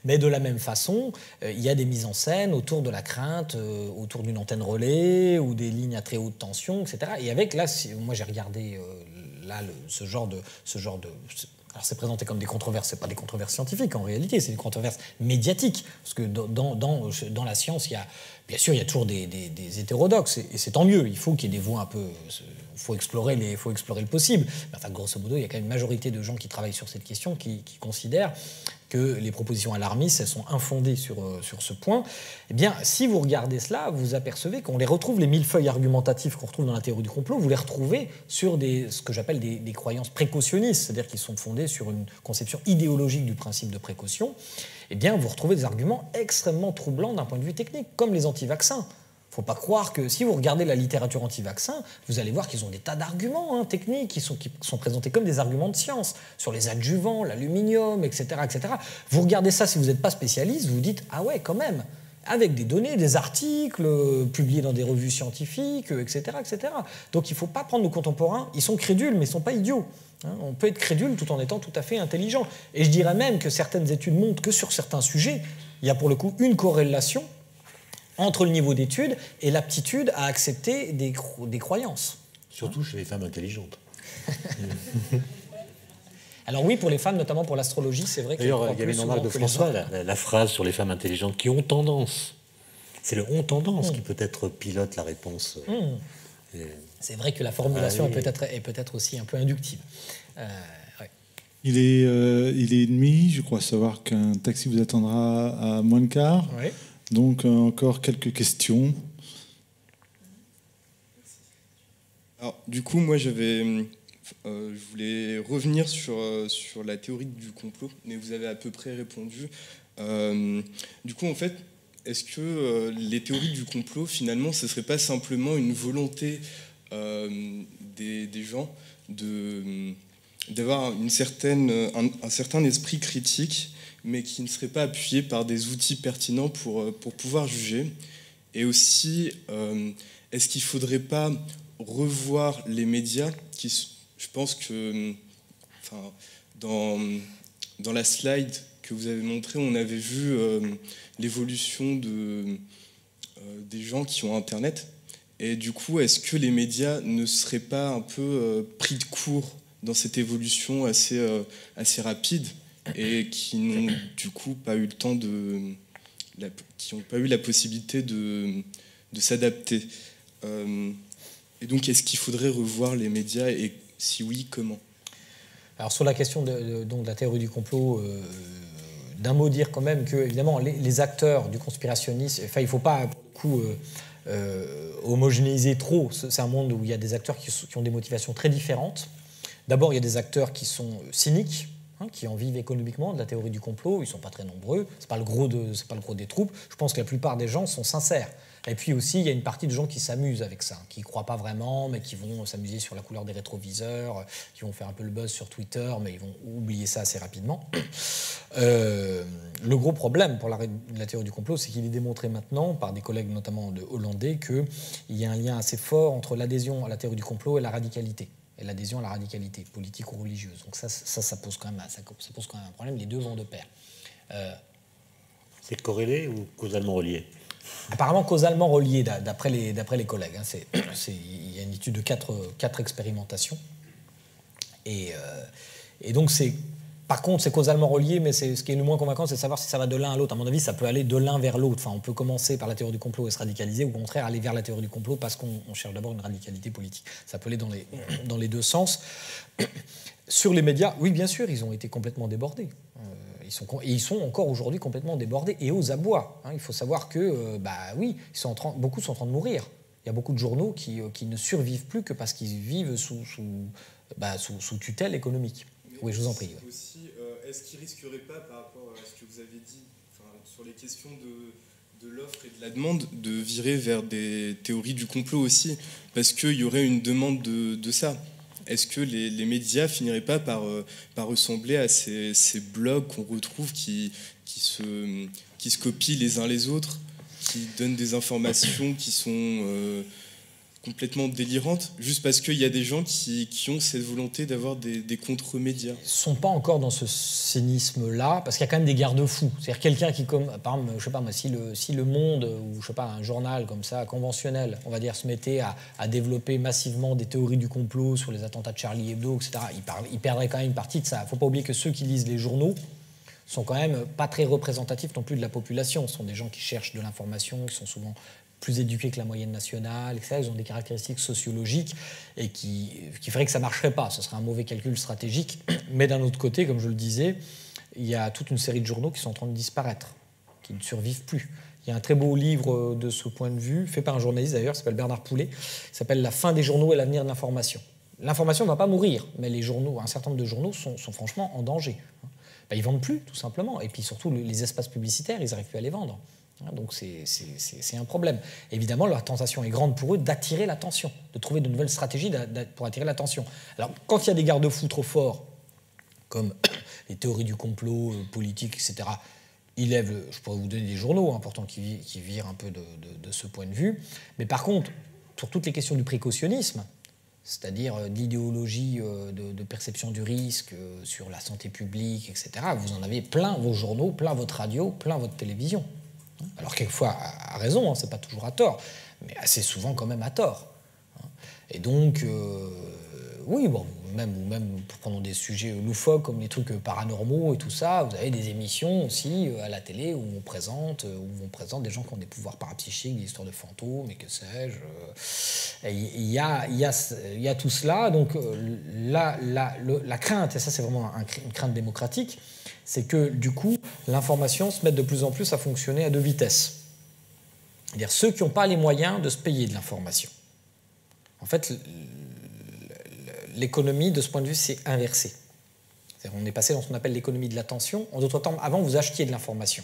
Mais de la même façon, il y a des mises en scène autour de la crainte, autour d'une antenne relais ou des lignes à très haute tension, etc. Et avec, là, moi j'ai regardé ce genre de... Alors c'est présenté comme des controverses, c'est pas des controverses scientifiques en réalité, c'est des controverses médiatiques. Parce que dans la science, bien sûr, il y a toujours des hétérodoxes, et c'est tant mieux, il faut qu'il y ait des voies un peu... Il faut explorer le possible. Mais enfin, grosso modo, il y a quand même une majorité de gens qui travaillent sur cette question qui considèrent que les propositions alarmistes, elles sont infondées sur ce point. Eh bien, si vous regardez cela, vous apercevez qu'on les retrouve, les millefeuilles argumentatifs qu'on retrouve dans la théorie du complot, vous les retrouvez sur ce que j'appelle des croyances précautionnistes, c'est-à-dire qui sont fondées sur une conception idéologique du principe de précaution. Eh bien, vous retrouvez des arguments extrêmement troublants d'un point de vue technique, comme les anti-vaccins. Il ne faut pas croire que si vous regardez la littérature anti-vaccin, vous allez voir qu'ils ont des tas d'arguments techniques qui sont présentés comme des arguments de science sur les adjuvants, l'aluminium, etc., etc. Vous regardez ça, si vous n'êtes pas spécialiste, vous vous dites « Ah ouais, quand même !» avec des données, des articles publiés dans des revues scientifiques, etc., etc. Donc il ne faut pas prendre nos contemporains, ils sont crédules, mais ils ne sont pas idiots. On peut être crédule tout en étant tout à fait intelligent. Et je dirais même que certaines études montrent que sur certains sujets, il y a pour le coup une corrélation entre le niveau d'études et l'aptitude à accepter des croyances. Surtout chez les femmes intelligentes. Alors oui, pour les femmes, notamment pour l'astrologie, c'est vrai qu'il y D'ailleurs, il y avait une remarque de François, la phrase sur les femmes intelligentes qui ont tendance. C'est le ont tendance qui peut-être pilote la réponse. C'est vrai que la formulation est peut-être aussi un peu inductive. Ouais. Il est demi, je crois savoir qu'un taxi vous attendra à moins le quart. Oui. Donc, encore quelques questions. Alors, du coup, moi, je voulais revenir sur la théorie du complot, mais vous avez à peu près répondu. Du coup, en fait, est-ce que les théories du complot, finalement, ce ne serait pas simplement une volonté des gens d'avoir un certain esprit critique, mais qui ne serait pas appuyé par des outils pertinents pour pouvoir juger? Et aussi, est-ce qu'il ne faudrait pas revoir les médias je pense que dans la slide que vous avez montrée, on avait vu l'évolution des gens qui ont Internet. Et du coup, est-ce que les médias ne seraient pas un peu pris de court dans cette évolution assez rapide et qui n'ont du coup pas eu le temps qui n'ont pas eu la possibilité de s'adapter. Et donc, est-ce qu'il faudrait revoir les médias et si oui, comment? Alors sur la question de la théorie du complot, d'un mot dire quand même que évidemment les acteurs du conspirationnisme, il ne faut pas pour le coup homogénéiser trop. C'est un monde où il y a des acteurs qui ont des motivations très différentes. D'abord, il y a des acteurs qui sont cyniques, qui en vivent économiquement de la théorie du complot. Ils ne sont pas très nombreux, c'est pas le gros des troupes. Je pense que la plupart des gens sont sincères. Et puis aussi, il y a une partie de gens qui s'amusent avec ça, qui ne croient pas vraiment, mais qui vont s'amuser sur la couleur des rétroviseurs, qui vont faire un peu le buzz sur Twitter, mais ils vont oublier ça assez rapidement. Le gros problème pour la théorie du complot, c'est qu'il est démontré maintenant, par des collègues notamment hollandais, qu'il y a un lien assez fort entre l'adhésion à la théorie du complot et la radicalité. Et l'adhésion à la radicalité politique ou religieuse. Donc ça pose quand même un problème. Les deux vont de pair. C'est corrélé ou causalement relié? Apparemment causalement relié, d'après les collègues. Il y a une étude de 4 expérimentations. Et donc c'est Par contre, c'est causalement relié, mais ce qui est le moins convaincant, c'est de savoir si ça va de l'un à l'autre. À mon avis, ça peut aller de l'un vers l'autre. Enfin, on peut commencer par la théorie du complot et se radicaliser, ou au contraire aller vers la théorie du complot parce qu'on cherche d'abord une radicalité politique. Ça peut aller dans les deux sens. Sur les médias, oui, bien sûr, ils ont été complètement débordés. Ils sont encore aujourd'hui complètement débordés et aux abois. Il faut savoir que, oui, beaucoup sont en train de mourir. Il y a beaucoup de journaux qui ne survivent plus que parce qu'ils vivent sous tutelle économique. Oui, je vous en prie. Ouais. Aussi, est-ce qu'il ne risquerait pas, par rapport à ce que vous avez dit, sur les questions de l'offre et de la demande, de virer vers des théories du complot aussi, parce qu'il y aurait une demande de ça? Est-ce que les médias finiraient pas par ressembler à ces blogs qu'on retrouve qui se copient les uns les autres, qui donnent des informations qui sont complètement délirantes, juste parce qu'il y a des gens qui ont cette volonté d'avoir des contre-médias? Ils ne sont pas encore dans ce cynisme-là, parce qu'il y a quand même des garde-fous. C'est-à-dire quelqu'un qui, par exemple, je sais pas moi, si le Monde, ou je sais pas, un journal comme ça, conventionnel, on va dire, se mettait à développer massivement des théories du complot sur les attentats de Charlie Hebdo, etc., il perdrait quand même une partie de ça. Il ne faut pas oublier que ceux qui lisent les journaux sont quand même pas très représentatifs non plus de la population. Ce sont des gens qui cherchent de l'information, qui sont souvent plus éduqués que la moyenne nationale, etc. Ils ont des caractéristiques sociologiques et qui feraient que ça ne marcherait pas. Ce serait un mauvais calcul stratégique. Mais d'un autre côté, comme je le disais, il y a toute une série de journaux qui sont en train de disparaître, qui ne survivent plus. Il y a un très beau livre de ce point de vue, fait par un journaliste d'ailleurs, qui s'appelle Bernard Poulet, qui s'appelle « La fin des journaux et l'avenir de l'information ». L'information ne va pas mourir, mais les journaux, un certain nombre de journaux sont franchement en danger. Ils ne vendent plus, tout simplement. Et puis surtout, les espaces publicitaires, ils n'arrivent plus à les vendre. Donc c'est un problème. Évidemment, la tentation est grande pour eux d'attirer l'attention, de trouver de nouvelles stratégies pour attirer l'attention. Alors, quand il y a des garde-fous trop forts, comme les théories du complot, politique, etc., je pourrais vous donner des journaux importants qui virent un peu de ce point de vue. Mais par contre, sur toutes les questions du précautionnisme, c'est-à-dire d'idéologie de perception du risque sur la santé publique, etc., vous en avez plein vos journaux, plein votre radio, plein votre télévision. Alors quelquefois à raison, c'est pas toujours à tort, mais assez souvent quand même à tort. Et donc, oui, bon, même prenons des sujets loufoques comme les trucs paranormaux et tout ça, vous avez des émissions aussi à la télé où on présente des gens qui ont des pouvoirs parapsychiques, des histoires de fantômes et que sais-je. Il y a tout cela, donc la crainte, et ça c'est vraiment une crainte démocratique, c'est que du coup l'information se mette de plus en plus à fonctionner à deux vitesses. C'est-à-dire ceux qui n'ont pas les moyens de se payer de l'information. En fait, l'économie, de ce point de vue, s'est inversée. On est passé dans ce qu'on appelle l'économie de l'attention. En d'autres termes, avant, vous achetiez de l'information.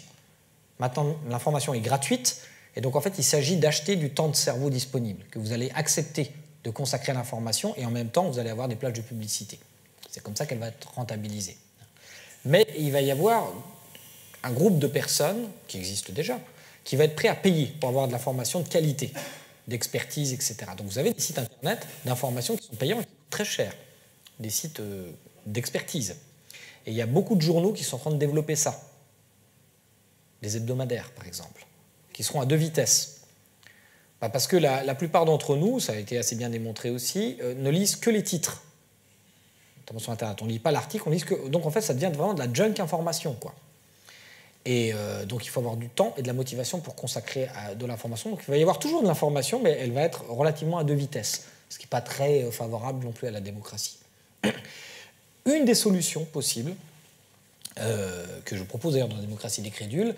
Maintenant, l'information est gratuite, et donc en fait, il s'agit d'acheter du temps de cerveau disponible, que vous allez accepter de consacrer à l'information, et en même temps, vous allez avoir des plages de publicité. C'est comme ça qu'elle va être rentabilisée. Mais il va y avoir un groupe de personnes, qui existe déjà, qui va être prêt à payer pour avoir de l'information de qualité, d'expertise, etc. Donc vous avez des sites internet d'information qui sont payants et qui coûtent très cher, des sites d'expertise. Et il y a beaucoup de journaux qui sont en train de développer ça, des hebdomadaires par exemple, qui seront à deux vitesses. Parce que la plupart d'entre nous, ça a été assez bien démontré aussi, ne lisent que les titres. Notamment sur Internet, on ne lit pas l'article, on lit que... Donc en fait, ça devient vraiment de la junk information, quoi. Et donc il faut avoir du temps et de la motivation pour consacrer à de l'information. Donc il va y avoir toujours de l'information, mais elle va être relativement à deux vitesses, ce qui n'est pas très favorable non plus à la démocratie. Une des solutions possibles, que je propose d'ailleurs dans la démocratie des crédules,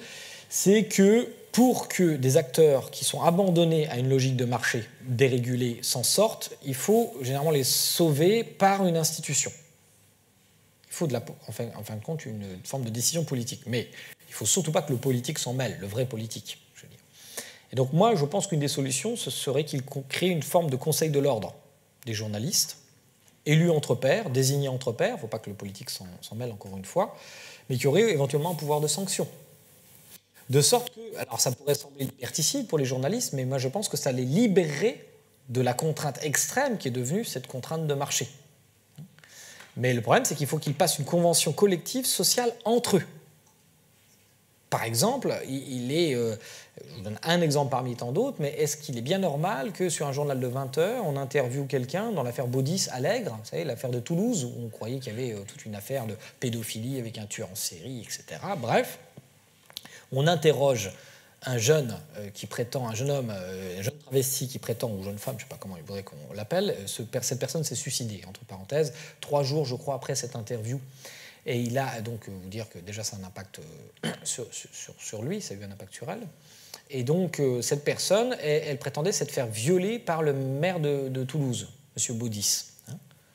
c'est que pour que des acteurs qui sont abandonnés à une logique de marché dérégulée s'en sortent, il faut généralement les sauver par une institution. Il faut en fin de compte une forme de décision politique. Mais il ne faut surtout pas que le politique s'en mêle, le vrai politique, je veux dire. Et donc moi, je pense qu'une des solutions, ce serait qu'il crée une forme de conseil de l'ordre des journalistes, élus entre pairs, désignés entre pairs, il ne faut pas que le politique s'en mêle encore une fois, mais qui aurait éventuellement un pouvoir de sanction. De sorte que, alors ça pourrait sembler liberticide pour les journalistes, mais moi je pense que ça les libérerait de la contrainte extrême qui est devenue cette contrainte de marché. Mais le problème, c'est qu'il faut qu'ils passent une convention collective sociale entre eux. Par exemple, je vous donne un exemple parmi tant d'autres, mais est-ce qu'il est bien normal que sur un journal de 20 heures, on interviewe quelqu'un dans l'affaire Baudis-Allègre, vous savez, l'affaire de Toulouse, où on croyait qu'il y avait toute une affaire de pédophilie avec un tueur en série, etc. Bref, on interroge un jeune qui prétend, un jeune homme, un jeune travesti qui prétend, ou jeune femme, je ne sais pas comment il voudrait qu'on l'appelle, cette personne s'est suicidée, entre parenthèses, 3 jours, je crois, après cette interview. Et il a donc, vous dire que déjà ça a un impact sur lui, ça a eu un impact sur elle. Et donc cette personne, elle prétendait s'être fait violer par le maire de Toulouse, M. Baudis.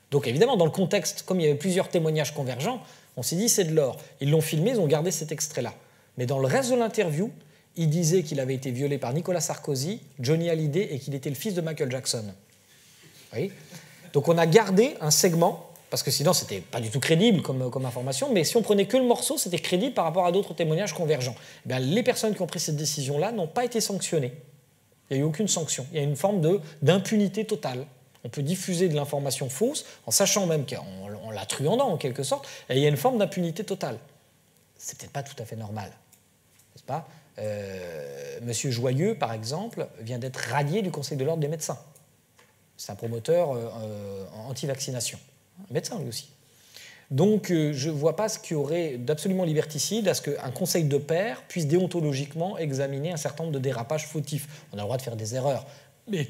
Donc évidemment, dans le contexte, comme il y avait plusieurs témoignages convergents, on s'est dit c'est de l'or. Ils l'ont filmé, ils ont gardé cet extrait-là. Mais dans le reste de l'interview, il disait qu'il avait été violé par Nicolas Sarkozy, Johnny Hallyday et qu'il était le fils de Michael Jackson. Oui. Donc on a gardé un segment, parce que sinon c'était pas du tout crédible comme information, mais si on prenait que le morceau, c'était crédible par rapport à d'autres témoignages convergents. Eh bien, les personnes qui ont pris cette décision-là n'ont pas été sanctionnées. Il n'y a eu aucune sanction. Il y a une forme d'impunité totale. On peut diffuser de l'information fausse en sachant même qu'on la truandant en quelque sorte, et il y a une forme d'impunité totale. C'est peut-être pas tout à fait normal, n'est-ce pas ? Monsieur Joyeux, par exemple, vient d'être radié du Conseil de l'ordre des médecins. C'est un promoteur anti-vaccination. Un médecin, lui aussi. Donc, je ne vois pas ce qu'il y aurait d'absolument liberticide à ce qu'un conseil de pairs puisse déontologiquement examiner un certain nombre de dérapages fautifs. On a le droit de faire des erreurs, mais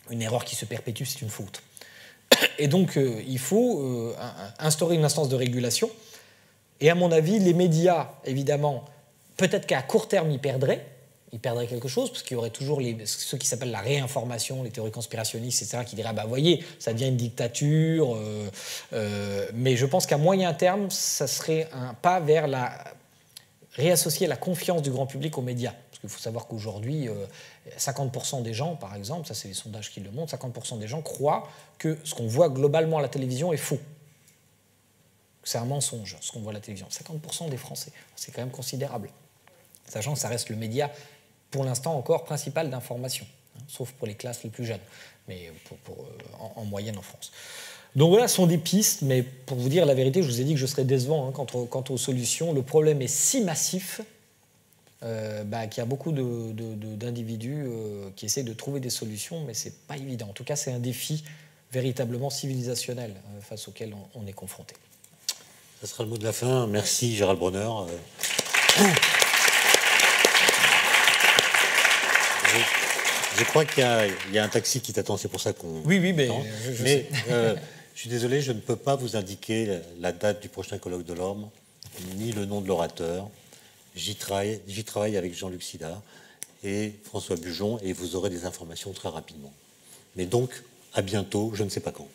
une erreur qui se perpétue, c'est une faute. Et donc, il faut instaurer une instance de régulation. Et à mon avis, les médias, évidemment, peut-être qu'à court terme, ils perdraient quelque chose, parce qu'il y aurait toujours ceux qui s'appellent la réinformation, les théories conspirationnistes, etc., qui diraient, voyez, ça devient une dictature. Mais je pense qu'à moyen terme, ça serait un pas vers réassocier la confiance du grand public aux médias. Parce qu'il faut savoir qu'aujourd'hui, 50% des gens, par exemple, ça c'est les sondages qui le montrent, 50% des gens croient que ce qu'on voit globalement à la télévision est faux. C'est un mensonge, ce qu'on voit à la télévision. 50% des Français, c'est quand même considérable. Sachant que ça reste le média, pour l'instant encore, principal d'information, sauf pour les classes les plus jeunes, mais en moyenne en France. Donc voilà, ce sont des pistes, mais pour vous dire la vérité, je vous ai dit que je serais décevant quant aux solutions. Le problème est si massif qu'il y a beaucoup d'individus qui essaient de trouver des solutions, mais ce n'est pas évident. En tout cas, c'est un défi véritablement civilisationnel face auquel on est confronté. Ça sera le mot de la fin. Merci Gérald Bronner. Je crois qu'il y a un taxi qui t'attend, c'est pour ça qu'on... Oui, mais... Mais je suis désolé, je ne peux pas vous indiquer la date du prochain colloque de l'Orme, ni le nom de l'orateur. J'y travaille avec Jean-Luc Sida et François Bujon, et vous aurez des informations très rapidement. Mais donc, à bientôt, je ne sais pas quand.